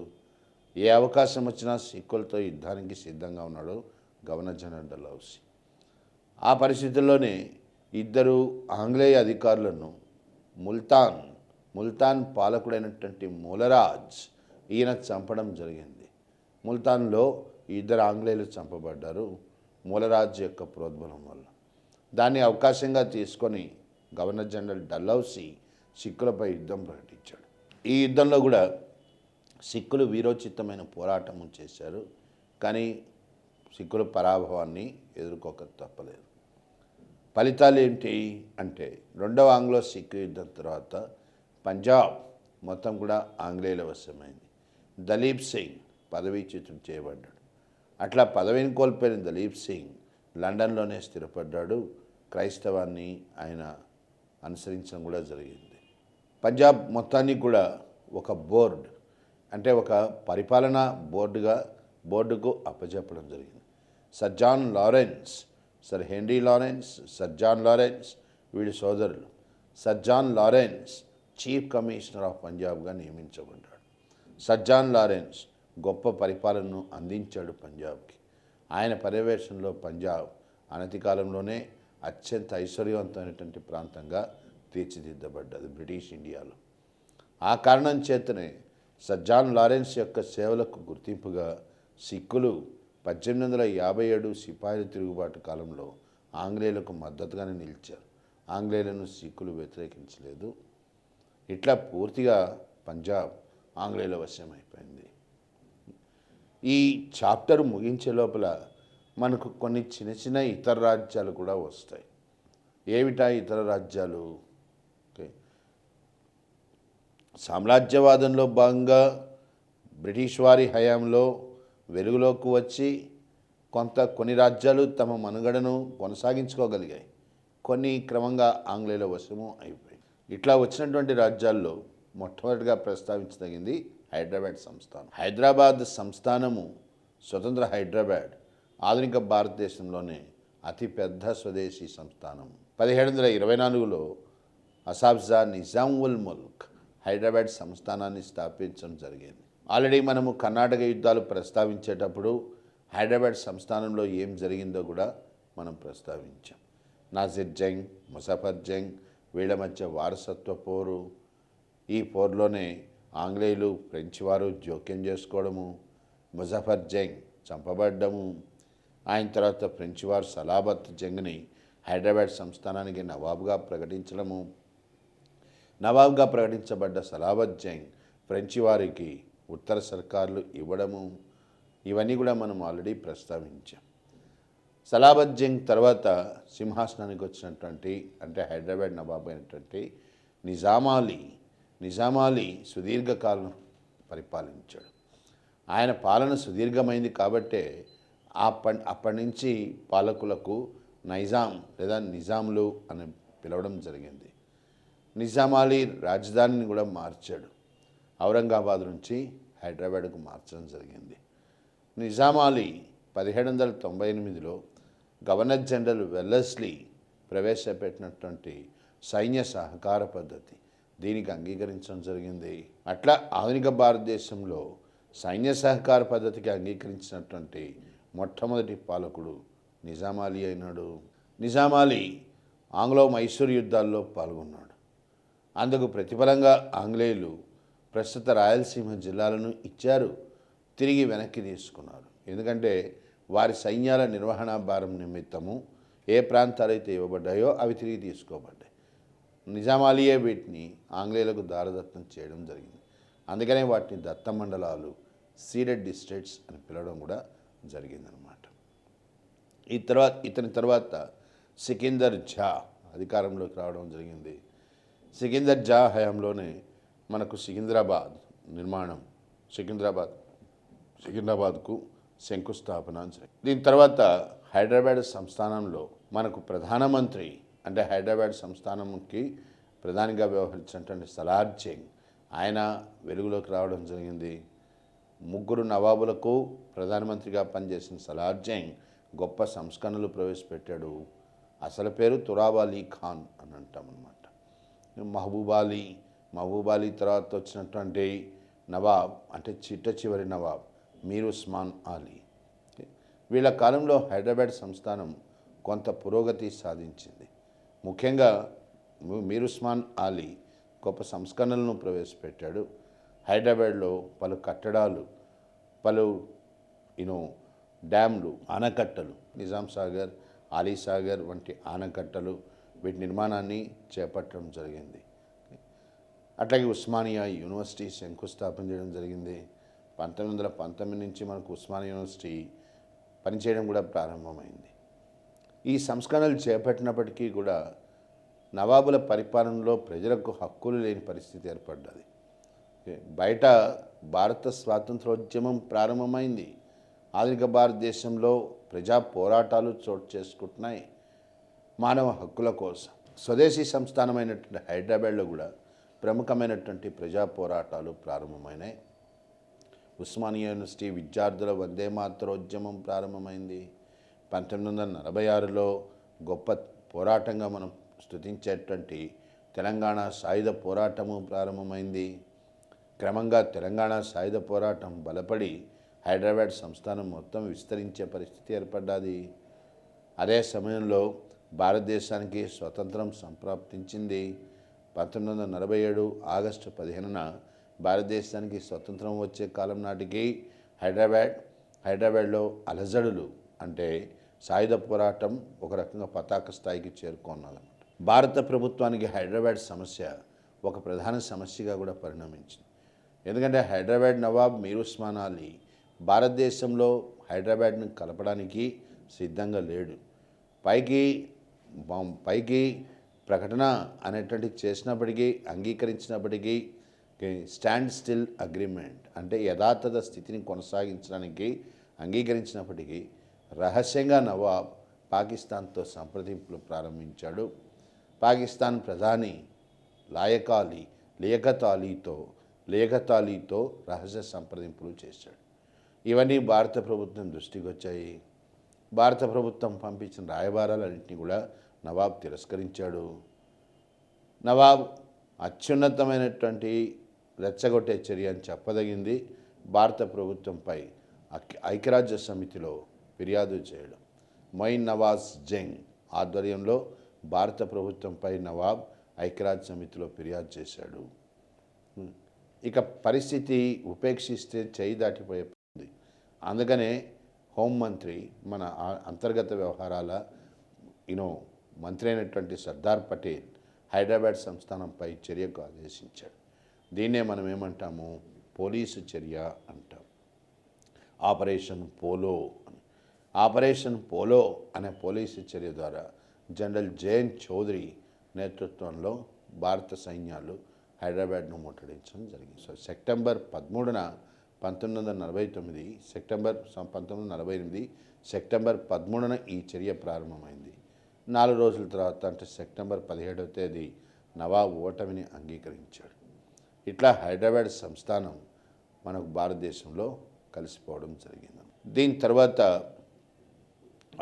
ఏ అవకాశం వచ్చినా సిక్కులతో యుద్ధానికి సిద్ధంగా ఉన్నాడు గవర్నర్ జనరల్ డల్హౌసీ. ఆ పరిస్థితుల్లోనే ఇద్దరు ఆంగ్లేయ అధికారులను ముల్తాన్ పాలకుడైనటువంటి మూలరాజ్ ఈయన చంపడం జరిగింది. ముల్తాన్లో ఇద్దరు ఆంగ్లేయులు చంపబడ్డారు మూలరాజ్ యొక్క ప్రోద్బలం వల్ల. దాన్ని అవకాశంగా తీసుకొని గవర్నర్ జనరల్ డల్హౌసీ సిక్కులపై యుద్ధం ప్రకటించాడు. ఈ యుద్ధంలో కూడా సిక్కులు వీరోచితమైన పోరాటం చేశారు, కానీ సిక్కుల పరాభవాన్ని ఎదుర్కోక తప్పలేదు. ఫలితాలు ఏంటి అంటే, రెండవ ఆంగ్లో సిక్కు యుద్ధం తర్వాత పంజాబ్ మొత్తం కూడా ఆంగ్లేయుల వశమైంది. దలీప్ సింగ్ పదవీచ్యుతుడు చేయబడ్డాడు. అట్లా పదవిని కోల్పోయిన దలీప్ సింగ్ లండన్లోనే స్థిరపడ్డాడు. క్రైస్తవాన్ని ఆయన అనుసరించడం కూడా జరిగింది. పంజాబ్ మొత్తాన్ని కూడా ఒక బోర్డు, అంటే ఒక పరిపాలనా బోర్డుకు అప్పచెప్పడం జరిగింది. Sir John Lawrence, sir Henry Lawrence, sir John Lawrence వీడి సోదరులు. Sir John Lawrence chief commissioner of పంజాబ్గా నియమించబడ్డాడు. సర్ జాన్ లారెన్స్ గొప్ప పరిపాలనను అందించాడు పంజాబ్కి. ఆయన పర్యవేక్షణలో పంజాబ్ అనతి కాలంలోనే అత్యంత ఐశ్వర్యవంతమైనటువంటి ప్రాంతంగా తీర్చిదిద్దబడ్డది బ్రిటిష్ ఇండియాలో. ఆ కారణం చేతనే సర్ జాన్ లారెన్స్ యొక్క సేవలకు గుర్తింపుగా సిక్కులు 1857 సిపాయిల తిరుగుబాటు కాలంలో ఆంగ్లేయులకు మద్దతుగానే నిలిచారు. ఆంగ్లేయులను సిక్కులు వ్యతిరేకించలేదు. ఇట్లా పూర్తిగా పంజాబ్ ఆంగ్లేయుల వశమైపోయింది. ఈ చాప్టర్ ముగించే లోపల మనకు కొన్ని చిన్న చిన్న ఇతర రాజ్యాలు కూడా వస్తాయి. ఏమిటా ఇతర రాజ్యాలు? సామ్రాజ్యవాదంలో భాగంగా బ్రిటిష్ వారి హయాంలో వెలుగులోకి వచ్చి కొన్ని రాజ్యాలు తమ మనుగడను కొనసాగించుకోగలిగాయి, కొన్ని క్రమంగా ఆంగ్లేయుల వశము అయిపోయాయి. ఇట్లా వచ్చినటువంటి రాజ్యాల్లో మొట్టమొదటిగా ప్రస్తావించదగింది హైదరాబాద్ సంస్థానం. హైదరాబాద్ సంస్థానము, స్వతంత్ర హైదరాబాద్ ఆధునిక భారతదేశంలోనే అతిపెద్ద స్వదేశీ సంస్థానం. 1724లో అసాఫ్జా నిజాం ఉల్ ముల్క్ హైదరాబాద్ సంస్థానాన్ని స్థాపించడం జరిగింది. ఆల్రెడీ మనము కర్ణాటక యుద్ధాలు ప్రస్తావించేటప్పుడు హైదరాబాద్ సంస్థానంలో ఏం జరిగిందో కూడా మనం ప్రస్తావించాం. నాసిర్ జంగ్, ముజఫర్ జంగ్ వీళ్ళ మధ్య వారసత్వ పోరు. ఈ పోరులోనే ఆంగ్లేయులు ఫ్రెంచ్ వారు జోక్యం చేసుకోవడము, ముజఫర్ జంగ్ చంపబడ్డము. ఆయన తర్వాత ఫ్రెంచ్ వారు సలాబత్ జంగ్ని హైదరాబాద్ సంస్థానానికి నవాబుగా ప్రకటించడము. నవాబ్గా ప్రకటించబడ్డ సలాబత్ జంగ్ ఫ్రెంచ్ వారికి ఉత్తర సర్కార్లు ఇవ్వడము, ఇవన్నీ కూడా మనం ఆల్రెడీ ప్రస్తావించాం. సలాబత్ జంగ్ తర్వాత సింహాసనానికి వచ్చినటువంటి, అంటే హైదరాబాద్ నవాబ్ అయినటువంటి నిజామాలి సుదీర్ఘకాలం పరిపాలించాడు. ఆయన పాలన సుదీర్ఘమైంది కాబట్టే అప్పటి నుంచి పాలకులకు నైజాం లేదా నిజాంలు అని పిలవడం జరిగింది. నిజామాలి రాజధానిని కూడా మార్చాడు. ఔరంగాబాద్ నుంచి హైదరాబాద్కు మార్చడం జరిగింది. నిజామాలి 1798లో గవర్నర్ జనరల్ వెల్లెస్లీ ప్రవేశపెట్టినటువంటి సైన్య సహకార పద్ధతి, దీనికి అంగీకరించడం జరిగింది. అట్లా ఆధునిక భారతదేశంలో సైన్య సహకార పద్ధతికి అంగీకరించినటువంటి మొట్టమొదటి పాలకుడు నిజామాలి అయినాడు. నిజామాలి ఆంగ్లో మైసూర్ యుద్ధాల్లో పాల్గొన్నాడు. అందుకు ప్రతిఫలంగా ఆంగ్లేయులు ప్రస్తుత రాయలసీమ జిల్లాలను ఇచ్చారు, తిరిగి వెనక్కి తీసుకున్నారు. ఎందుకంటే వారి సైన్యాల నిర్వహణ భారం నిమిత్తము ఏ ప్రాంతాలైతే ఇవ్వబడ్డాయో అవి తిరిగి తీసుకోబడ్డాయి. నిజామాలియే వీటిని ఆంగ్లేయులకు దారదత్తం చేయడం జరిగింది. అందుకనే వాటిని దత్త మండలాలు, సీడెడ్ డిస్ట్రిక్ట్స్ అని పిలవడం కూడా జరిగిందనమాట. ఇతని తర్వాత సికిందర్ జా అధికారంలోకి రావడం జరిగింది. సికిందర్ జా హయాంలోనే మనకు సికింద్రాబాద్ నిర్మాణం, సికింద్రాబాద్కు శంకుస్థాపన జరిగింది. దీని తర్వాత హైదరాబాద్ సంస్థానంలో మనకు ప్రధానమంత్రి, అంటే హైదరాబాద్ సంస్థానంకి ప్రధానిగా వ్యవహరించినటువంటి సలార్ జంగ్ ఆయన వెలుగులోకి రావడం జరిగింది. 3 నవాబులకు ప్రధానమంత్రిగా పనిచేసిన సలార్ జంగ్ గొప్ప సంస్కరణలు ప్రవేశపెట్టాడు. అసలు పేరు తురాబ్ అలీ ఖాన్ అని అంటామన్నమాట. మహబూబ్ అలీ, మహబూబ్ అలీ తర్వాత వచ్చినటువంటి నవాబ్ అంటే చిట్ట చివరి నవాబ్ మీర్ ఉస్మాన్ అలీ. వీళ్ళ కాలంలో హైదరాబాద్ సంస్థానం కొంత పురోగతి సాధించింది. ముఖ్యంగా మీర్ ఉస్మాన్ అలీ గొప్ప సంస్కరణలను ప్రవేశపెట్టాడు. హైదరాబాద్లో పలు కట్టడాలు, పలు డ్యామ్లు, ఆనకట్టలు, నిజాం సాగర్, అలీ సాగర్ వంటి ఆనకట్టలు, వీటి నిర్మాణాన్ని చేపట్టడం జరిగింది. అట్లాగే ఉస్మానియా యూనివర్సిటీ శంకుస్థాపన చేయడం జరిగింది. 1919 నుంచి మనకు ఉస్మానియా యూనివర్సిటీ పనిచేయడం కూడా ప్రారంభమైంది. ఈ సంస్కరణలు చేపట్టినప్పటికీ కూడా నవాబుల పరిపాలనలో ప్రజలకు హక్కులు లేని పరిస్థితి ఏర్పడ్డది. బయట భారత స్వాతంత్రోద్యమం ప్రారంభమైంది. ఆధునిక భారతదేశంలో ప్రజా పోరాటాలు చోటు చేసుకుంటున్నాయి మానవ హక్కుల కోసం. స్వదేశీ సంస్థానమైనటువంటి హైదరాబాద్లో కూడా ప్రముఖమైనటువంటి ప్రజా పోరాటాలు ప్రారంభమైనాయి. ఉస్మానియా యూనివర్సిటీ విద్యార్థుల వందే మాతరోద్యమం ప్రారంభమైంది. 1946లో గొప్ప పోరాటంగా మనం స్తుతించేటువంటి తెలంగాణ సాయుధ పోరాటము ప్రారంభమైంది. క్రమంగా తెలంగాణ సాయుధ పోరాటం బలపడి హైదరాబాద్ సంస్థానం మొత్తం విస్తరించే పరిస్థితి ఏర్పడ్డది. అదే సమయంలో భారతదేశానికి స్వతంత్రం సంప్రాప్తించింది. 1947 ఆగస్టు 15న భారతదేశానికి స్వతంత్రం వచ్చే కాలం నాటికి హైదరాబాద్లో అలజడులు అంటే సాయుధ పోరాటం ఒక రకంగా పతాక స్థాయికి చేరుకున్నదన్నమాట. భారత ప్రభుత్వానికి హైదరాబాద్ సమస్య ఒక ప్రధాన సమస్యగా కూడా పరిణమించింది. ఎందుకంటే హైదరాబాద్ నవాబ్ మీర్ ఉస్మాన్ అలీ భారతదేశంలో హైదరాబాద్ను కలపడానికి సిద్ధంగా లేడు. పైకి ప్రకటన అనేటువంటిది చేసినప్పటికీ, అంగీకరించినప్పటికీ స్టాండ్ స్టిల్ అగ్రిమెంట్ అంటే యథాతథ స్థితిని కొనసాగించడానికి అంగీకరించినప్పటికీ రహస్యంగా నవాబ్ పాకిస్తాన్తో సంప్రదింపులు ప్రారంభించాడు. పాకిస్తాన్ ప్రధాని లియాఖత్ అలీతో రహస్య సంప్రదింపులు చేశాడు. ఇవన్నీ భారత ప్రభుత్వం దృష్టికి వచ్చాయి. భారత ప్రభుత్వం పంపించిన రాయబారాలన్నింటినీ కూడా నవాబ్ తిరస్కరించాడు. నవాబ్ అత్యున్నతమైనటువంటి రెచ్చగొట్టే చర్య అని చెప్పదగింది భారత ప్రభుత్వంపై ఐక్యరాజ్య సమితిలో ఫిర్యాదు చేయడం. మొయిన్ నవాజ్ జంగ్ ఆధ్వర్యంలో భారత ప్రభుత్వంపై నవాబ్ ఐక్యరాజ్య సమితిలో ఫిర్యాదు చేశాడు. ఇక పరిస్థితి ఉపేక్షిస్తే చేయి దాటిపోయింది. అందుకనే హోంమంత్రి, మన అంతర్గత వ్యవహారాల మంత్రి అయినటువంటి సర్దార్ పటేల్ హైదరాబాద్ సంస్థానంపై చర్యకు ఆదేశించాడు. దీన్నే మనం ఏమంటాము, పోలీసు చర్య అంటాం. ఆపరేషన్ పోలో అనే పోలీసు చర్య ద్వారా జనరల్ జయంత్ చౌదరి నేతృత్వంలో భారత సైన్యాలు హైదరాబాద్ను ముట్టడించడం జరిగింది. సో సెప్టెంబర్ 13న 1948 సెప్టెంబర్ 13న ఈ చర్య ప్రారంభమైంది. 4 రోజుల తర్వాత అంటే సెప్టెంబర్ 17వ తేదీ నవాబ్ ఓటమిని అంగీకరించాడు. ఇట్లా హైదరాబాద్ సంస్థానం మనకు భారతదేశంలో కలిసిపోవడం జరిగింది. దీని తర్వాత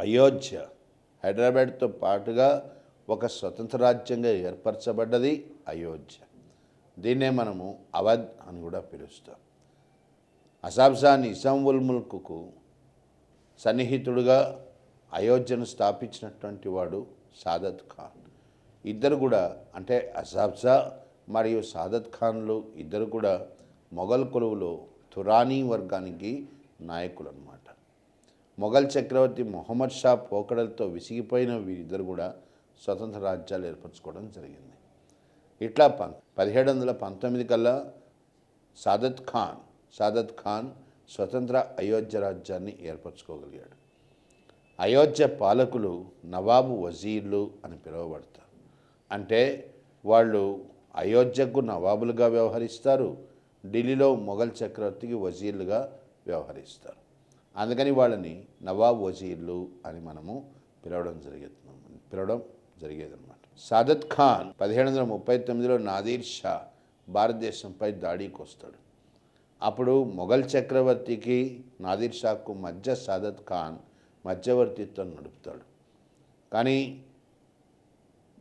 అయోధ్య హైదరాబాద్తో పాటుగా ఒక స్వతంత్ర రాజ్యంగా ఏర్పరచబడ్డది అయోధ్య. దీన్నే మనము అవధ్ అని కూడా పిలుస్తాం. అసాఫ్ షా నిజాం ఉల్ ముల్క్కు సన్నిహితుడుగా అయోధ్యను స్థాపించినటువంటి వాడు సాదత్ ఖాన్. ఇద్దరు కూడా అంటే అసాఫ్ షా మరియు సాదత్ ఖాన్లు ఇద్దరు కూడా మొఘల్ కొలువులో తురానీ వర్గానికి నాయకులు అన్నమాట. మొఘల్ చక్రవర్తి మొహమ్మద్ షా పోకడలతో విసిగిపోయిన వీరిద్దరు కూడా స్వతంత్ర రాజ్యాలు ఏర్పరచుకోవడం జరిగింది. ఇట్లా 1719 కల్లా సాదత్ ఖాన్ స్వతంత్ర అయోధ్య రాజ్యాన్ని ఏర్పరచుకోగలిగాడు. అయోధ్య పాలకులు నవాబు వజీర్లు అని పిలువబడతారు. అంటే వాళ్ళు అయోధ్యకు నవాబులుగా వ్యవహరిస్తారు, ఢిల్లీలో మొఘల్ చక్రవర్తికి వజీర్లుగా వ్యవహరిస్తారు. అందుకని వాళ్ళని నవాబ్ వజీర్లు అని మనము పిలవడం జరిగేదన్నమాట. సాదత్ ఖాన్ 1739లో నాదిర్ షా భారతదేశంపై దాడికి వస్తాడు. అప్పుడు మొఘల్ చక్రవర్తికి నాదిర్ షాకు మధ్య సాదత్ ఖాన్ మధ్యవర్తిత్వం నడుపుతాడు. కానీ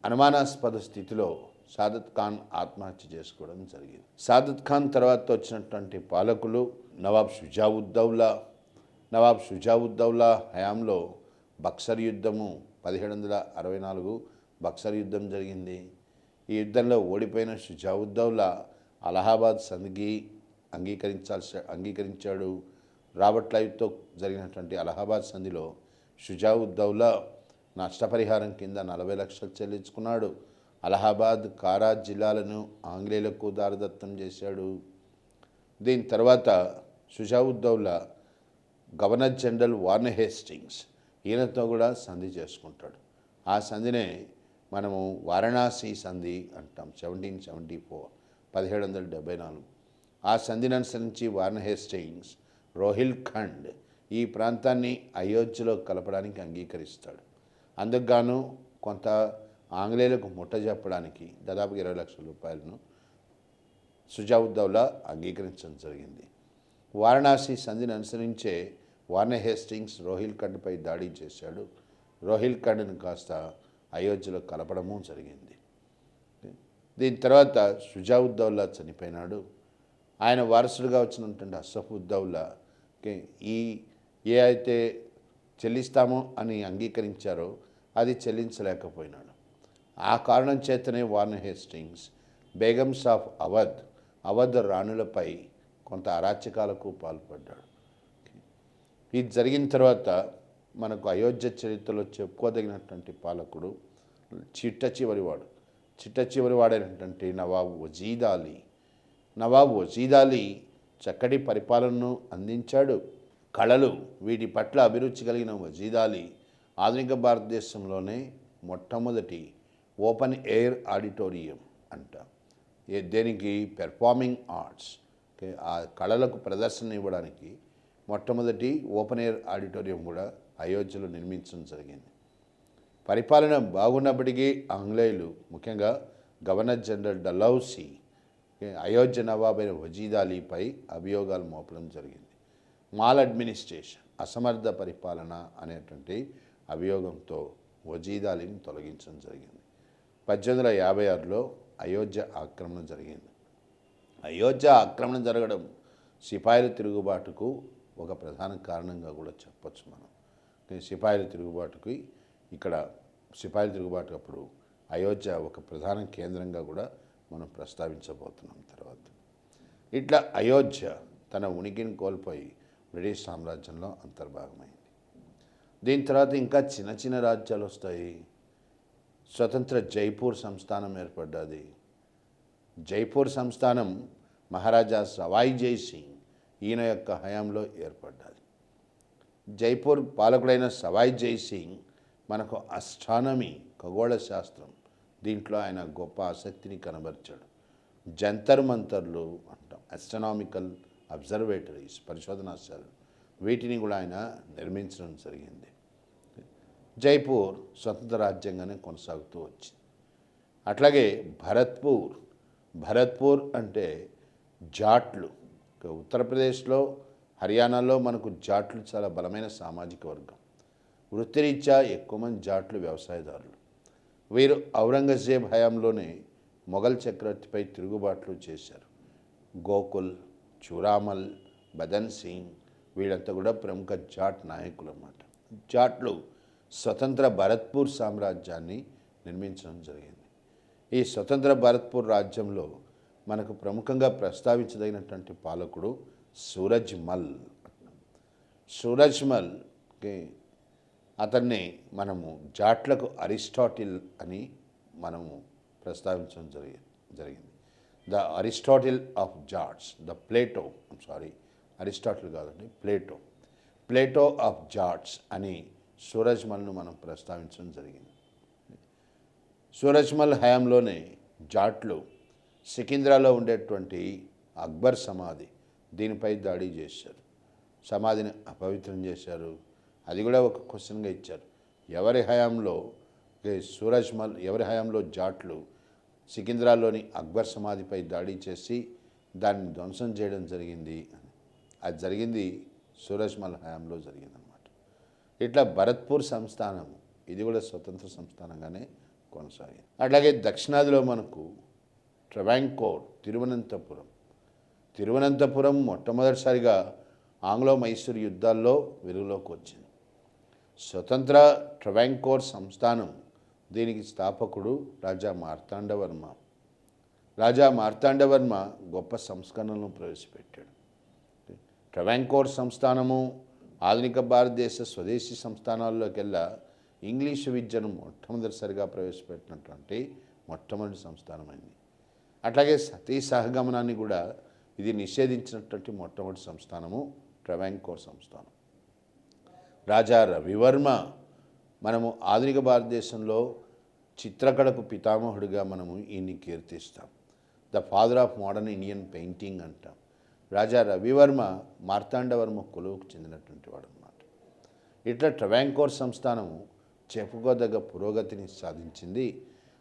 అనుమానాస్పద స్థితిలో సాదత్ ఖాన్ ఆత్మహత్య చేసుకోవడం జరిగింది. సాదత్ ఖాన్ తర్వాత వచ్చినటువంటి పాలకులు నవాబ్ షుజావుద్దౌలా హయాంలో బక్సర్ యుద్ధము 1764 బక్సర్ యుద్ధం జరిగింది. ఈ యుద్ధంలో ఓడిపోయిన షుజావుద్దౌలా అలహాబాద్ సంధికి అంగీకరించాడు. రాబర్ట్ క్లైవ్తో జరిగినటువంటి అలహాబాద్ సంధిలో షుజావుద్దౌలా నష్టపరిహారం కింద 40 లక్షలు చెల్లించుకున్నాడు. అలహాబాద్, కారా జిల్లాలను ఆంగ్లేయులకు దారదత్తం చేశాడు. దీని తర్వాత షుజావుద్దౌలా గవర్నర్ జనరల్ వార్న్ హేస్టింగ్స్ ఈయనతో కూడా సంధి చేసుకుంటాడు. ఆ సంధినే మనము వారణాసి సంధి అంటాం. 1774 ఆ సంధిని అనుసరించి వార్న్ హేస్టింగ్స్ రోహిల్ఖండ్ ఈ ప్రాంతాన్ని అయోధ్యలో కలపడానికి అంగీకరిస్తాడు. అందుకుగాను కొంత ఆంగ్లేయులకు ముట్టజెప్పడానికి దాదాపు 20 లక్షల రూపాయలను షుజావుద్దౌలా అంగీకరించడం జరిగింది. వారణాసి సంధిని అనుసరించే వార్న్ హేస్టింగ్స్ రోహిల్ఖండ్పై దాడి చేశాడు. రోహిల్ఖండ్ను కాస్త అయోధ్యలో కలపడము జరిగింది. దీని తర్వాత షుజావుద్దౌలా చనిపోయినాడు. ఆయన వారసుడుగా వచ్చినటువంటి అసఫుద్దౌలాకి ఏ అయితే చెల్లిస్తామో అని అంగీకరించారో అది చెల్లించలేకపోయినాడు. ఆ కారణం చేతనే Warren Hastings Begums of Awadh రాణులపై కొంత అరాచకాలకు పాల్పడ్డాడు. ఇది జరిగిన తర్వాత మనకు అయోధ్య చరిత్రలో చెప్పుకోదగినటువంటి పాలకుడు చిట్ట చివరివాడైనటువంటి నవాబ్ వజీద్ అలీ చక్కటి పరిపాలనను అందించాడు. కళలు వీటి పట్ల అభిరుచి కలిగిన వజీద్ అలీ ఆధునిక భారతదేశంలోనే మొట్టమొదటి ఓపెన్ ఎయిర్ ఆడిటోరియం అంట, దేనికి పెర్ఫార్మింగ్ ఆర్ట్స్ ఆ కళలకు ప్రదర్శన ఇవ్వడానికి మొట్టమొదటి ఓపెన్ ఎయిర్ ఆడిటోరియం కూడా అయోధ్యలో నిర్మించడం జరిగింది. పరిపాలన బాగున్నప్పటికీ ఆంగ్లేయులు ముఖ్యంగా గవర్నర్ జనరల్ డల్హౌసీ అయోధ్య నవాబైన వజీద్ అలీపై అభియోగాలు మోపడం జరిగింది. మాల్ అడ్మినిస్ట్రేషన్ అసమర్థ పరిపాలన అనేటువంటి అభియోగంతో వజీద్ అలీని తొలగించడం జరిగింది. 1856లో అయోధ్య ఆక్రమణ జరిగింది. అయోధ్య ఆక్రమణ జరగడం సిపాయిల తిరుగుబాటుకు ఒక ప్రధాన కారణంగా కూడా చెప్పచ్చు మనం. సిపాయిల తిరుగుబాటుకు అప్పుడు అయోధ్య ఒక ప్రధాన కేంద్రంగా కూడా మనం ప్రస్తావించబోతున్నాం తర్వాత. ఇట్లా అయోధ్య తన ఉనికిని కోల్పోయి బ్రిటిష్ సామ్రాజ్యంలో అంతర్భాగమైంది. దీని తర్వాత ఇంకా చిన్న చిన్న రాజ్యాలు వస్తాయి. స్వతంత్ర జైపూర్ సంస్థానం ఏర్పడ్డది. జైపూర్ సంస్థానం మహారాజా సవాయి జై సింగ్ ఈయన యొక్క హయాంలో ఏర్పడ్డది. జైపూర్ పాలకుడైన సవాయి జై సింగ్ మనకు అస్ట్రానమీ ఖగోళ శాస్త్రం దీంట్లో ఆయన గొప్ప ఆసక్తిని కనబరిచాడు. జంతర్ మంతర్లు అంటాం, ఆస్ట్రానామికల్ అబ్జర్వేటరీస్ పరిశోధనాశాలలు, వీటిని కూడా ఆయన నిర్మించడం జరిగింది. జైపూర్ స్వతంత్ర రాజ్యంగానే కొనసాగుతూ వచ్చింది. అట్లాగే భరత్పూర్ అంటే జాట్లు. ఉత్తరప్రదేశ్లో, హర్యానాలో మనకు జాట్లు చాలా బలమైన సామాజిక వర్గం. వృత్తిరీత్యా ఎక్కువ మంది జాట్లు వ్యవసాయదారులు. వీరు ఔరంగజేబ్ హయాంలోనే మొఘల్ చక్రవర్తిపై తిరుగుబాట్లు చేశారు. గోకుల్, చూరామల్, బదన్ సింగ్ వీళ్ళంతా కూడా ప్రముఖ జాట్ నాయకులు అన్నమాట. జాట్లు స్వతంత్ర భరత్పూర్ సామ్రాజ్యాన్ని నిర్మించడం జరిగింది. ఈ స్వతంత్ర భరత్పూర్ రాజ్యంలో మనకు ప్రముఖంగా ప్రస్తావించదగినటువంటి పాలకుడు సూరజ్మల్కి అతన్ని మనము జాట్లకు అరిస్టాటిల్ అని మనము ప్రస్తావించడం జరిగింది. The Aristotle of Jats, Aristotle కాదండి, ప్లేటో ఆఫ్ జాట్స్ అని సూరజ్మల్ను మనం ప్రస్తావించడం జరిగింది. సూరజ్మల్ హయాంలోనే జాట్లు సికింద్రాలో ఉండేటువంటి అక్బర్ సమాధి దీనిపై దాడి చేశారు. సమాధిని అపవిత్రం చేశారు. అది కూడా ఒక క్వశ్చన్గా ఇచ్చారు. ఎవరి హయాంలో జాట్లు సికింద్రాలోని అక్బర్ సమాధిపై దాడి చేసి దాన్ని ధ్వంసం చేయడం జరిగింది అని. అది జరిగింది సూరజ్మల్ హయాంలో జరిగిందనమాట. ఇట్లా భరత్పూర్ సంస్థానం ఇది కూడా స్వతంత్ర సంస్థానంగానే కొనసాగింది. అట్లాగే దక్షిణాదిలో మనకు ట్రవాంకోర్ తిరువనంతపురం మొట్టమొదటిసారిగా ఆంగ్లో మైసూర్ యుద్ధాల్లో వెలుగులోకి వచ్చింది. స్వతంత్ర ట్రవాంకోర్ సంస్థానం, దీనికి స్థాపకుడు రాజా మార్తాండవర్మ గొప్ప సంస్కరణలను ప్రవేశపెట్టాడు. ట్రవాంకోర్ సంస్థానము ఆధునిక భారతదేశ స్వదేశీ సంస్థానాల్లోకెల్లా ఇంగ్లీషు విద్యను మొట్టమొదటిసారిగా ప్రవేశపెట్టినటువంటి మొట్టమొదటి సంస్థానమైంది. అట్లాగే సతీ సహగమనాన్ని కూడా ఇది నిషేధించినటువంటి మొట్టమొదటి సంస్థానము ట్రవాంకోర్ సంస్థానం. రాజా రవివర్మ, మనము ఆధునిక భారతదేశంలో చిత్రకళకు పితామహుడిగా మనము ఈయన్ని కీర్తిస్తాం. The father of modern Indian painting అంటాం. రాజా రవివర్మ మార్తాండవర్మ కులువుకు చెందినటువంటి వాడు అన్నమాట. ఇట్లా ట్రవాంకోర్ సంస్థానము చెప్పుకోదగ్గ పురోగతిని సాధించింది.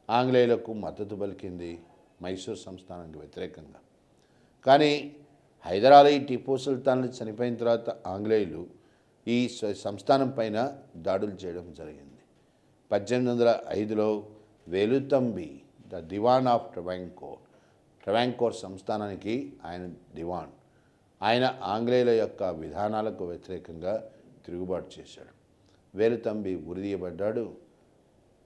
ఆంగ్లేయులకు మద్దతు పలికింది మైసూర్ సంస్థానానికి వ్యతిరేకంగా. కానీ హైదరాలీ టిప్పు సుల్తాన్లు చనిపోయిన తర్వాత ఆంగ్లేయులు ఈ సంస్థానం పైన దాడులు చేయడం జరిగింది. 1805లో వేలుతంబి, ద దివాన్ ఆఫ్ ట్రవాంకోర్ సంస్థానానికి ఆయన దివాన్. ఆయన ఆంగ్లేయుల యొక్క విధానాలకు వ్యతిరేకంగా తిరుగుబాటు చేశాడు. వేలుతంబి ఉరిదీయబడ్డాడు.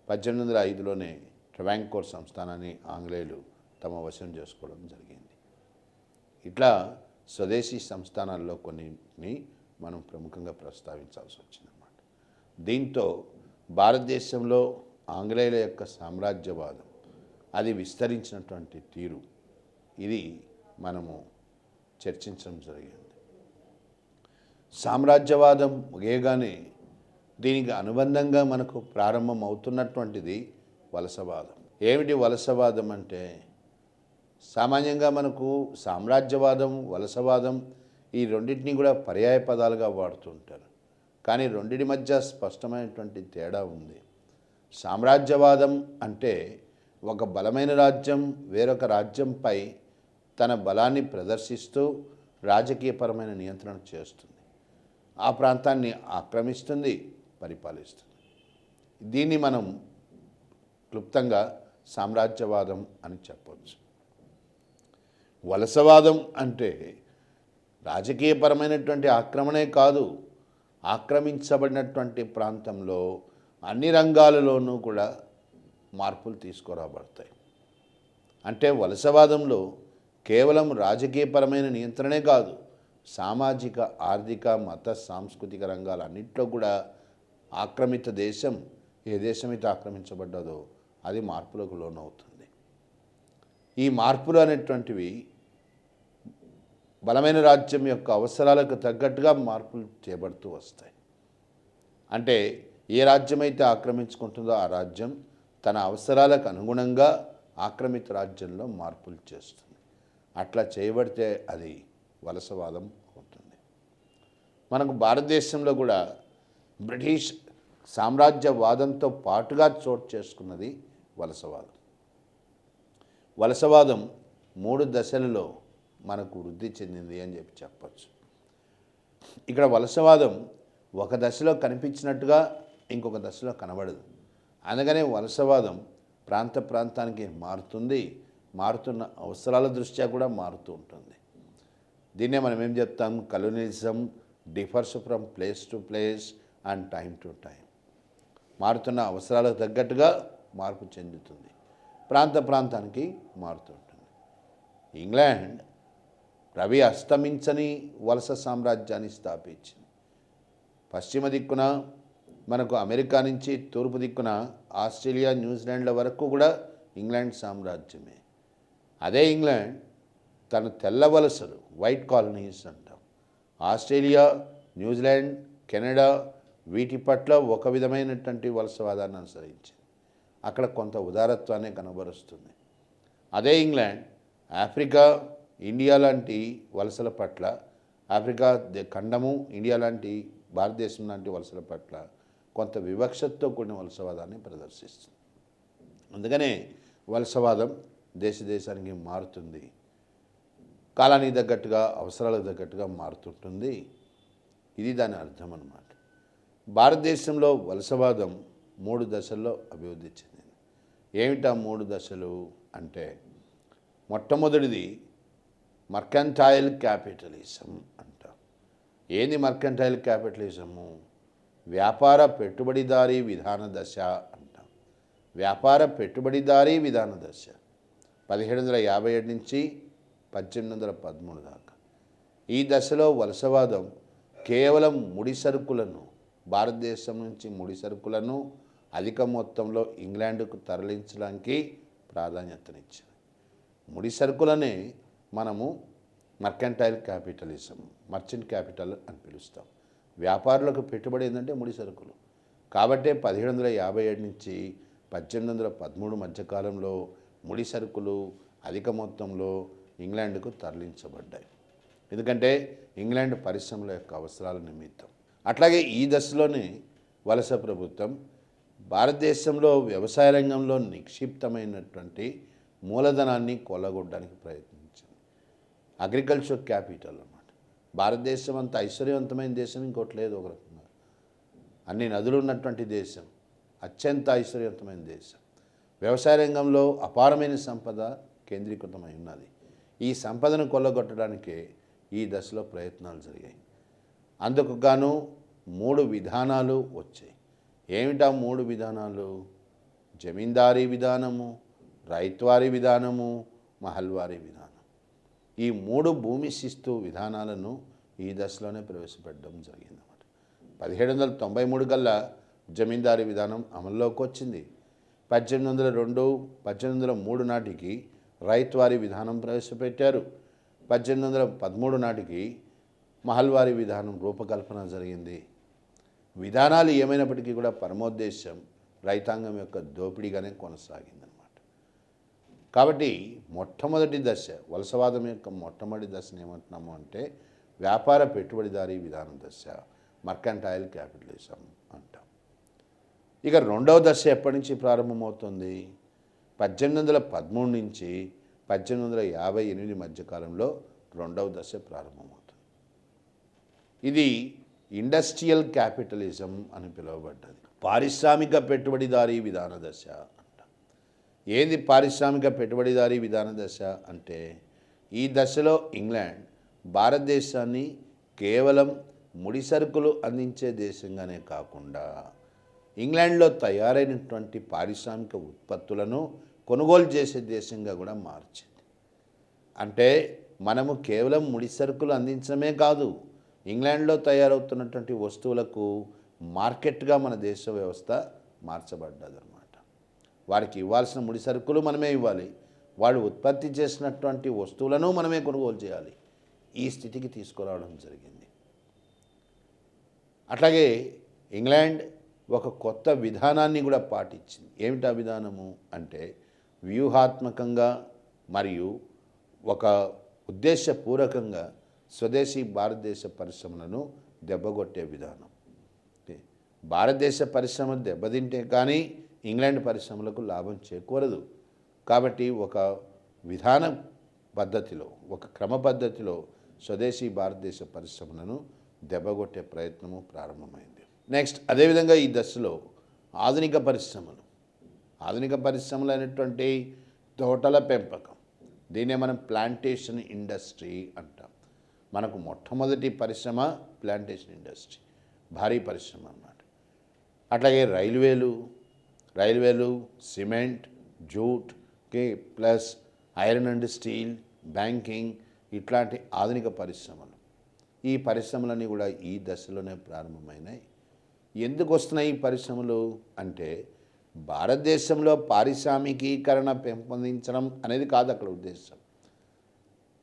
1805లోనే ట్రవాంకోర్ సంస్థానాన్ని ఆంగ్లేయులు తమ వశం చేసుకోవడం జరిగింది. ఇట్లా స్వదేశీ సంస్థానాల్లో కొన్ని మనం ప్రముఖంగా ప్రస్తావించాల్సి వచ్చిందన్నమాట. దీంతో భారతదేశంలో ఆంగ్లేయుల యొక్క సామ్రాజ్యవాదం అది విస్తరించినటువంటి తీరు, ఇది మనము చర్చించడం జరిగింది. సామ్రాజ్యవాదం ముగియగానే దీనికి అనుబంధంగా మనకు ప్రారంభం అవుతున్నటువంటిది వలసవాదం. ఏమిటి వలసవాదం అంటే, సామాన్యంగా మనకు సామ్రాజ్యవాదం, వలసవాదం ఈ రెండింటినీ కూడా పర్యాయ పదాలుగా వాడుతుంటారు. కానీ రెండింటి మధ్య స్పష్టమైనటువంటి తేడా ఉంది. సామ్రాజ్యవాదం అంటే ఒక బలమైన రాజ్యం వేరొక రాజ్యంపై తన బలాన్ని ప్రదర్శిస్తూ రాజకీయపరమైన నియంత్రణ చేస్తుంది, ఆ ప్రాంతాన్ని ఆక్రమిస్తుంది, పరిపాలిస్తుంది. దీన్ని మనం క్లుప్తంగా సామ్రాజ్యవాదం అని చెప్పవచ్చు. వలసవాదం అంటే రాజకీయపరమైనటువంటి ఆక్రమణే కాదు, ఆక్రమించబడినటువంటి ప్రాంతంలో అన్ని రంగాలలోనూ కూడా మార్పులు తీసుకురాబడతాయి. అంటే వలసవాదంలో కేవలం రాజకీయపరమైన నియంత్రణే కాదు, సామాజిక, ఆర్థిక, మత, సాంస్కృతిక రంగాలన్నింటిలో కూడా ఆక్రమిత దేశం ఏ దేశమైతే ఆక్రమించబడ్డదో అది మార్పులకు లోనవుతుంది. ఈ మార్పులు అనేటువంటివి బలమైన రాజ్యం యొక్క అవసరాలకు తగ్గట్టుగా మార్పులు చేయబడుతూ వస్తాయి. అంటే ఏ రాజ్యమైతే ఆక్రమించుకుంటుందో ఆ రాజ్యం తన అవసరాలకు అనుగుణంగా ఆక్రమిత రాజ్యంలో మార్పులు చేస్తుంది. అట్లా చేయబడితే అది వలసవాదం అవుతుంది. మనకు భారతదేశంలో కూడా బ్రిటిష్ సామ్రాజ్యవాదంతో పాటుగా చోటు చేసుకున్నది వలసవాదం. వలసవాదం 3 దశలలో మనకు వృద్ధి చెందింది అని చెప్పచ్చు. ఇక్కడ వలసవాదం ఒక దశలో కనిపించినట్టుగా ఇంకొక దశలో కనబడదు. అందుకనే వలసవాదం ప్రాంత ప్రాంతానికి మారుతుంది, మారుతున్న అవసరాల దృష్ట్యా కూడా మారుతూ ఉంటుంది. దీన్నే మనం ఏం చెప్తాం, colonialism differs from place to place and time to time. మారుతున్న అవసరాలకు తగ్గట్టుగా మార్పు చెందుతుంది, ప్రాంత ప్రాంతానికి మారుతుంటుంది. ఇంగ్లాండ్ రవి అస్తమించని వలస సామ్రాజ్యాన్ని స్థాపించింది. పశ్చిమ దిక్కున మనకు అమెరికా నుంచి తూర్పు దిక్కున ఆస్ట్రేలియా, న్యూజిలాండ్ల వరకు కూడా ఇంగ్లాండ్ సామ్రాజ్యమే. అదే ఇంగ్లాండ్ తన తెల్ల వలసలు, వైట్ కాలనీస్ అంటాం, ఆస్ట్రేలియా, న్యూజిలాండ్, కెనడా వీటి పట్ల ఒక విధమైనటువంటి వలసవాదాన్ని అనుసరించింది. అక్కడ కొంత ఉదారత్వాన్ని కనబరుస్తుంది. అదే ఇంగ్లాండ్ ఆఫ్రికా, ఇండియా లాంటి వలసల పట్ల, ఆఫ్రికా ఖండము, ఇండియా లాంటి, భారతదేశం లాంటి వలసల పట్ల కొంత వివక్షతో కూడిన వలసవాదాన్ని ప్రదర్శిస్తుంది. అందుకనే వలసవాదం దేశ దేశానికి మారుతుంది, కాలానికి తగ్గట్టుగా, అవసరాలకు తగ్గట్టుగా మారుతుంటుంది. ఇది దాని అర్థం అన్నమాట. భారతదేశంలో వలసవాదం 3 దశల్లో అభివృద్ధి చెందింది. ఏమిటా 3 దశలు అంటే, మొట్టమొదటిది మర్కంటైల్ క్యాపిటలిజం అంటాం. ఏంది మర్కంటైల్ క్యాపిటలిజము? వ్యాపార పెట్టుబడిదారీ విధాన దశ అంటాం. వ్యాపార పెట్టుబడిదారీ విధాన దశ 1757 నుంచి 1813 దాకా. ఈ దశలో వలసవాదం కేవలం ముడి సరుకులను, భారతదేశం నుంచి ముడి సరుకులను అధిక మొత్తంలో ఇంగ్లాండ్కు తరలించడానికి ప్రాధాన్యతనిచ్చింది. ముడి సరుకులనే మనము మర్కంటైల్ క్యాపిటలిజం, మర్చెంట్ క్యాపిటల్ అని పిలుస్తాం. వ్యాపారులకు పెట్టుబడి ఏంటంటే ముడి సరుకులు. కాబట్టే 1757 నుంచి 1813 మధ్యకాలంలో ముడి సరుకులు అధిక మొత్తంలో ఇంగ్లాండ్కు తరలించబడ్డాయి. ఎందుకంటే ఇంగ్లాండ్ పరిశ్రమల యొక్క అవసరాల నిమిత్తం. అట్లాగే ఈ దశలోనే వలస ప్రభుత్వం భారతదేశంలో వ్యవసాయ రంగంలో నిక్షిప్తమైనటువంటి మూలధనాన్ని కొల్లగొట్టడానికి ప్రయత్నించింది. అగ్రికల్చర్ క్యాపిటల్ అన్నమాట. భారతదేశం అంత ఐశ్వర్యవంతమైన దేశం ఇంకోటి లేదు. ఒక రకంగా అన్ని నదులు ఉన్నటువంటి దేశం, అత్యంత ఐశ్వర్యవంతమైన దేశం. వ్యవసాయ రంగంలో అపారమైన సంపద కేంద్రీకృతమై ఉన్నది. ఈ సంపదను కొల్లగొట్టడానికే ఈ దశలో ప్రయత్నాలు జరిగాయి. అందుకు గాను 3 విధానాలు వచ్చాయి. ఏమిటా 3 విధానాలు? జమీందారీ విధానము, రైత్వారీ విధానము, మహల్వారీ విధానం. ఈ 3 భూమి శిస్తు విధానాలను ఈ దశలోనే ప్రవేశపెట్టడం జరిగిందన్నమాట. 1793 కల్లా జమీందారీ విధానం అమల్లోకి వచ్చింది. 1802, 1803 నాటికి రైత్వారీ విధానం ప్రవేశపెట్టారు. 1813 నాటికి మహల్వారీ విధానం రూపకల్పన జరిగింది. విధానాలు ఏమైనప్పటికీ కూడా పరమోద్దేశం రైతాంగం యొక్క దోపిడీగానే కొనసాగిందన్నమాట. కాబట్టి మొట్టమొదటి దశ, వలసవాదం యొక్క మొట్టమొదటి దశను ఏమంటున్నాము అంటే వ్యాపార పెట్టుబడిదారీ విధాన దశ, మర్కంటైల్ క్యాపిటలిజం అంటాం. ఇక రెండవ దశ ఎప్పటి నుంచి ప్రారంభమవుతుంది? 1813 నుంచి 1858 మధ్యకాలంలో రెండవ దశ ప్రారంభమవుతుంది. ఇది ఇండస్ట్రియల్ క్యాపిటలిజం అని పిలువబడ్డది. పారిశ్రామిక పెట్టుబడిదారీ విధాన దశ అంట. ఏంది పారిశ్రామిక పెట్టుబడిదారీ విధాన దశ అంటే, ఈ దశలో ఇంగ్లాండ్ భారతదేశాన్ని కేవలం ముడి సరుకులు అందించే దేశంగానే కాకుండా ఇంగ్లాండ్లో తయారైనటువంటి పారిశ్రామిక ఉత్పత్తులను కొనుగోలు చేసే దేశంగా కూడా మార్చింది. అంటే మనము కేవలం ముడి సరుకులు అందించడమే కాదు, ఇంగ్లాండ్లో తయారవుతున్నటువంటి వస్తువులకు మార్కెట్గా మన దేశ వ్యవస్థ మార్చబడ్డదన్నమాట. వారికి ఇవ్వాల్సిన ముడి సరుకులు మనమే ఇవ్వాలి, వాడు ఉత్పత్తి చేసినటువంటి వస్తువులను మనమే కొనుగోలు చేయాలి. ఈ స్థితికి తీసుకురావడం జరిగింది. అట్లాగే ఇంగ్లాండ్ ఒక కొత్త విధానాన్ని కూడా పాటించింది. ఏమిటా విధానము అంటే వ్యూహాత్మకంగా మరియు ఒక ఉద్దేశపూర్వకంగా స్వదేశీ భారతదేశ పరిశ్రమలను దెబ్బగొట్టే విధానం. భారతదేశ పరిశ్రమలు దెబ్బతింటే కానీ ఇంగ్లాండ్ పరిశ్రమలకు లాభం చేకూరదు. కాబట్టి ఒక విధాన పద్ధతిలో, ఒక క్రమ పద్ధతిలో స్వదేశీ భారతదేశ పరిశ్రమలను దెబ్బగొట్టే ప్రయత్నము ప్రారంభమైంది. నెక్స్ట్ అదేవిధంగా ఈ దశలో ఆధునిక పరిశ్రమలు అయినటువంటి తోటల పెంపకం, దీన్నే మనం ప్లాంటేషన్ ఇండస్ట్రీ అంటాం. మనకు మొట్టమొదటి పరిశ్రమ ప్లాంటేషన్ ఇండస్ట్రీ, భారీ పరిశ్రమ అన్నమాట. అట్లాగే రైల్వేలు, cement, jute, plus iron and steel, banking, ఇట్లాంటి ఆధునిక పరిశ్రమలు. ఈ పరిశ్రమలన్నీ కూడా ఈ దశలోనే ప్రారంభమైనాయి. ఎందుకు వస్తున్నాయి ఈ పరిశ్రమలు అంటే, భారతదేశంలో పారిశ్రామికీకరణ పెంపొందించడం అనేది కాదు అక్కడ ఉద్దేశం.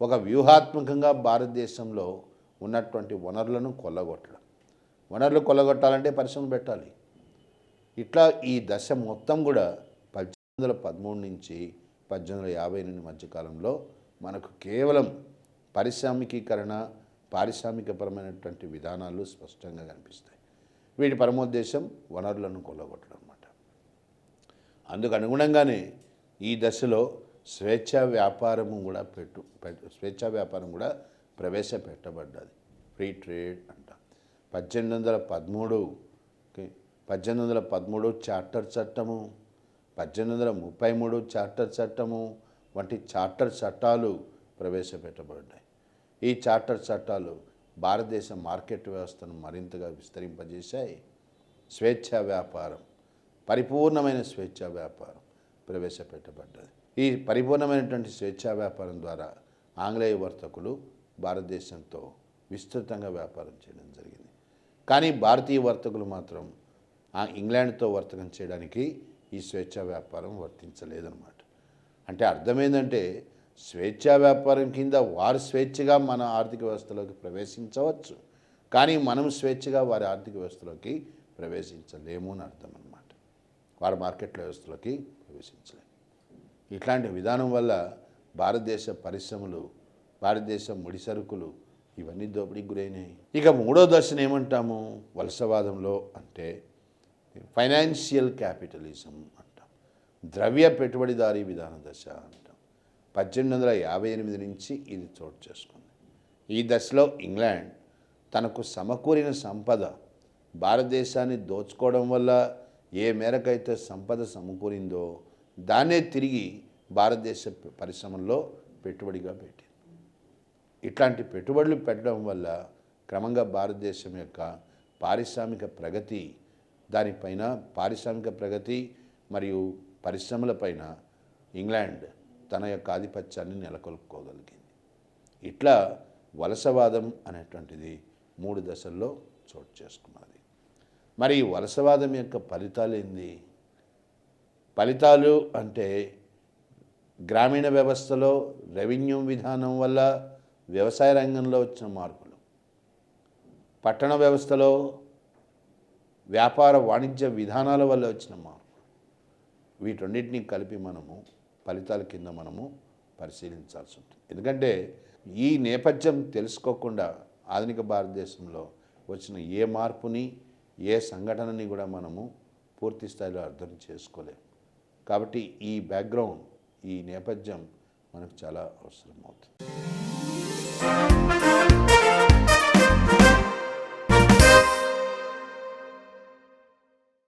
ఒక వ్యూహాత్మకంగా భారతదేశంలో ఉన్నటువంటి వనరులను కొల్లగొట్టడం. వనరులు కొల్లగొట్టాలంటే పరిశ్రమలు పెట్టాలి. ఇట్లా ఈ దశ మొత్తం కూడా 1813 నుంచి 1858 మధ్యకాలంలో మనకు కేవలం పారిశ్రామికీకరణ, పారిశ్రామికపరమైనటువంటి విధానాలు స్పష్టంగా కనిపిస్తాయి. వీటి పరమోద్దేశం వనరులను కొల్లగొట్టడం అన్నమాట. అందుకు అనుగుణంగానే ఈ దశలో స్వేచ్ఛా వ్యాపారం కూడా ప్రవేశపెట్టబడ్డది. ఫ్రీ ట్రేడ్ అంట. 1813 చార్టర్ చట్టము, 1833 చార్టర్ చట్టము వంటి చార్టర్ చట్టాలు ప్రవేశపెట్టబడ్డాయి. ఈ చార్టర్ చట్టాలు భారతదేశ మార్కెట్ వ్యవస్థను మరింతగా విస్తరింపజేశాయి. స్వేచ్ఛా వ్యాపారం, పరిపూర్ణమైన స్వేచ్ఛా వ్యాపారం ప్రవేశపెట్టబడ్డది. ఈ పరిపూర్ణమైనటువంటి స్వేచ్ఛా వ్యాపారం ద్వారా ఆంగ్లేయ వర్తకులు భారతదేశంతో విస్తృతంగా వ్యాపారం చేయడం జరిగింది. కానీ భారతీయ వర్తకులు మాత్రం ఇంగ్లాండ్తో వర్తకం చేయడానికి ఈ స్వేచ్ఛా వ్యాపారం వర్తించలేదన్నమాట. అంటే అర్థమైందంటే స్వేచ్ఛా వ్యాపారం కింద వారు స్వేచ్ఛగా మన ఆర్థిక వ్యవస్థలోకి ప్రవేశించవచ్చు, కానీ మనం స్వేచ్ఛగా వారి ఆర్థిక వ్యవస్థలోకి ప్రవేశించలేము అని అర్థం అన్నమాట. వారి మార్కెట్ వ్యవస్థలోకి ప్రవేశించలేము. ఇట్లాంటి విధానం వల్ల భారతదేశ పరిశ్రమలు, భారతదేశ ముడి సరుకులు ఇవన్నీ దోపిడీకి గురైనాయి. ఇక మూడో దశను ఏమంటాము వలసవాదంలో అంటే ఫైనాన్షియల్ క్యాపిటలిజం అంటాం, ద్రవ్య పెట్టుబడిదారీ విధాన దశ అంటాం. 1858 నుంచి ఇది చోటు చేసుకుంది. ఈ దశలో ఇంగ్లాండ్ తనకు సమకూరిన సంపద భారతదేశాన్ని దోచుకోవడం వల్ల ఏ మేరకైతే సంపద సమకూరిందో దాన్నే తిరిగి భారతదేశ పరిశ్రమల్లో పెట్టుబడిగా పెట్టింది. ఇట్లాంటి పెట్టుబడులు పెట్టడం వల్ల క్రమంగా భారతదేశం యొక్క పారిశ్రామిక ప్రగతి, దానిపైన పారిశ్రామిక ప్రగతి మరియు పరిశ్రమలపైన ఇంగ్లాండ్ తన యొక్క ఆధిపత్యాన్ని నెలకొల్పుకోగలిగింది. ఇట్లా వలసవాదం అనేటువంటిది 3 దశల్లో చోటు చేసుకున్నది. మరి ఈ వలసవాదం యొక్క ఫలితాలు ఏంది? ఫలితాలు అంటే గ్రామీణ వ్యవస్థలో రెవెన్యూ విధానం వల్ల వ్యవసాయ రంగంలో వచ్చిన మార్పులు, పట్టణ వ్యవస్థలో వ్యాపార వాణిజ్య విధానాల వల్ల వచ్చిన మార్పులు, వీటన్నిటినీ కలిపి మనము ఫలితాల కింద మనము పరిశీలించాల్సి ఉంటుంది. ఎందుకంటే ఈ నేపథ్యం తెలుసుకోకుండా ఆధునిక భారతదేశంలో వచ్చిన ఏ మార్పుని, ఏ సంఘటనని కూడా మనము పూర్తి స్థాయిలో అర్థం చేసుకోలేము. కాబట్టి ఈ బ్యాక్గ్రౌండ్, ఈ నేపథ్యం మనకు చాలా అవసరం అవుతుంది.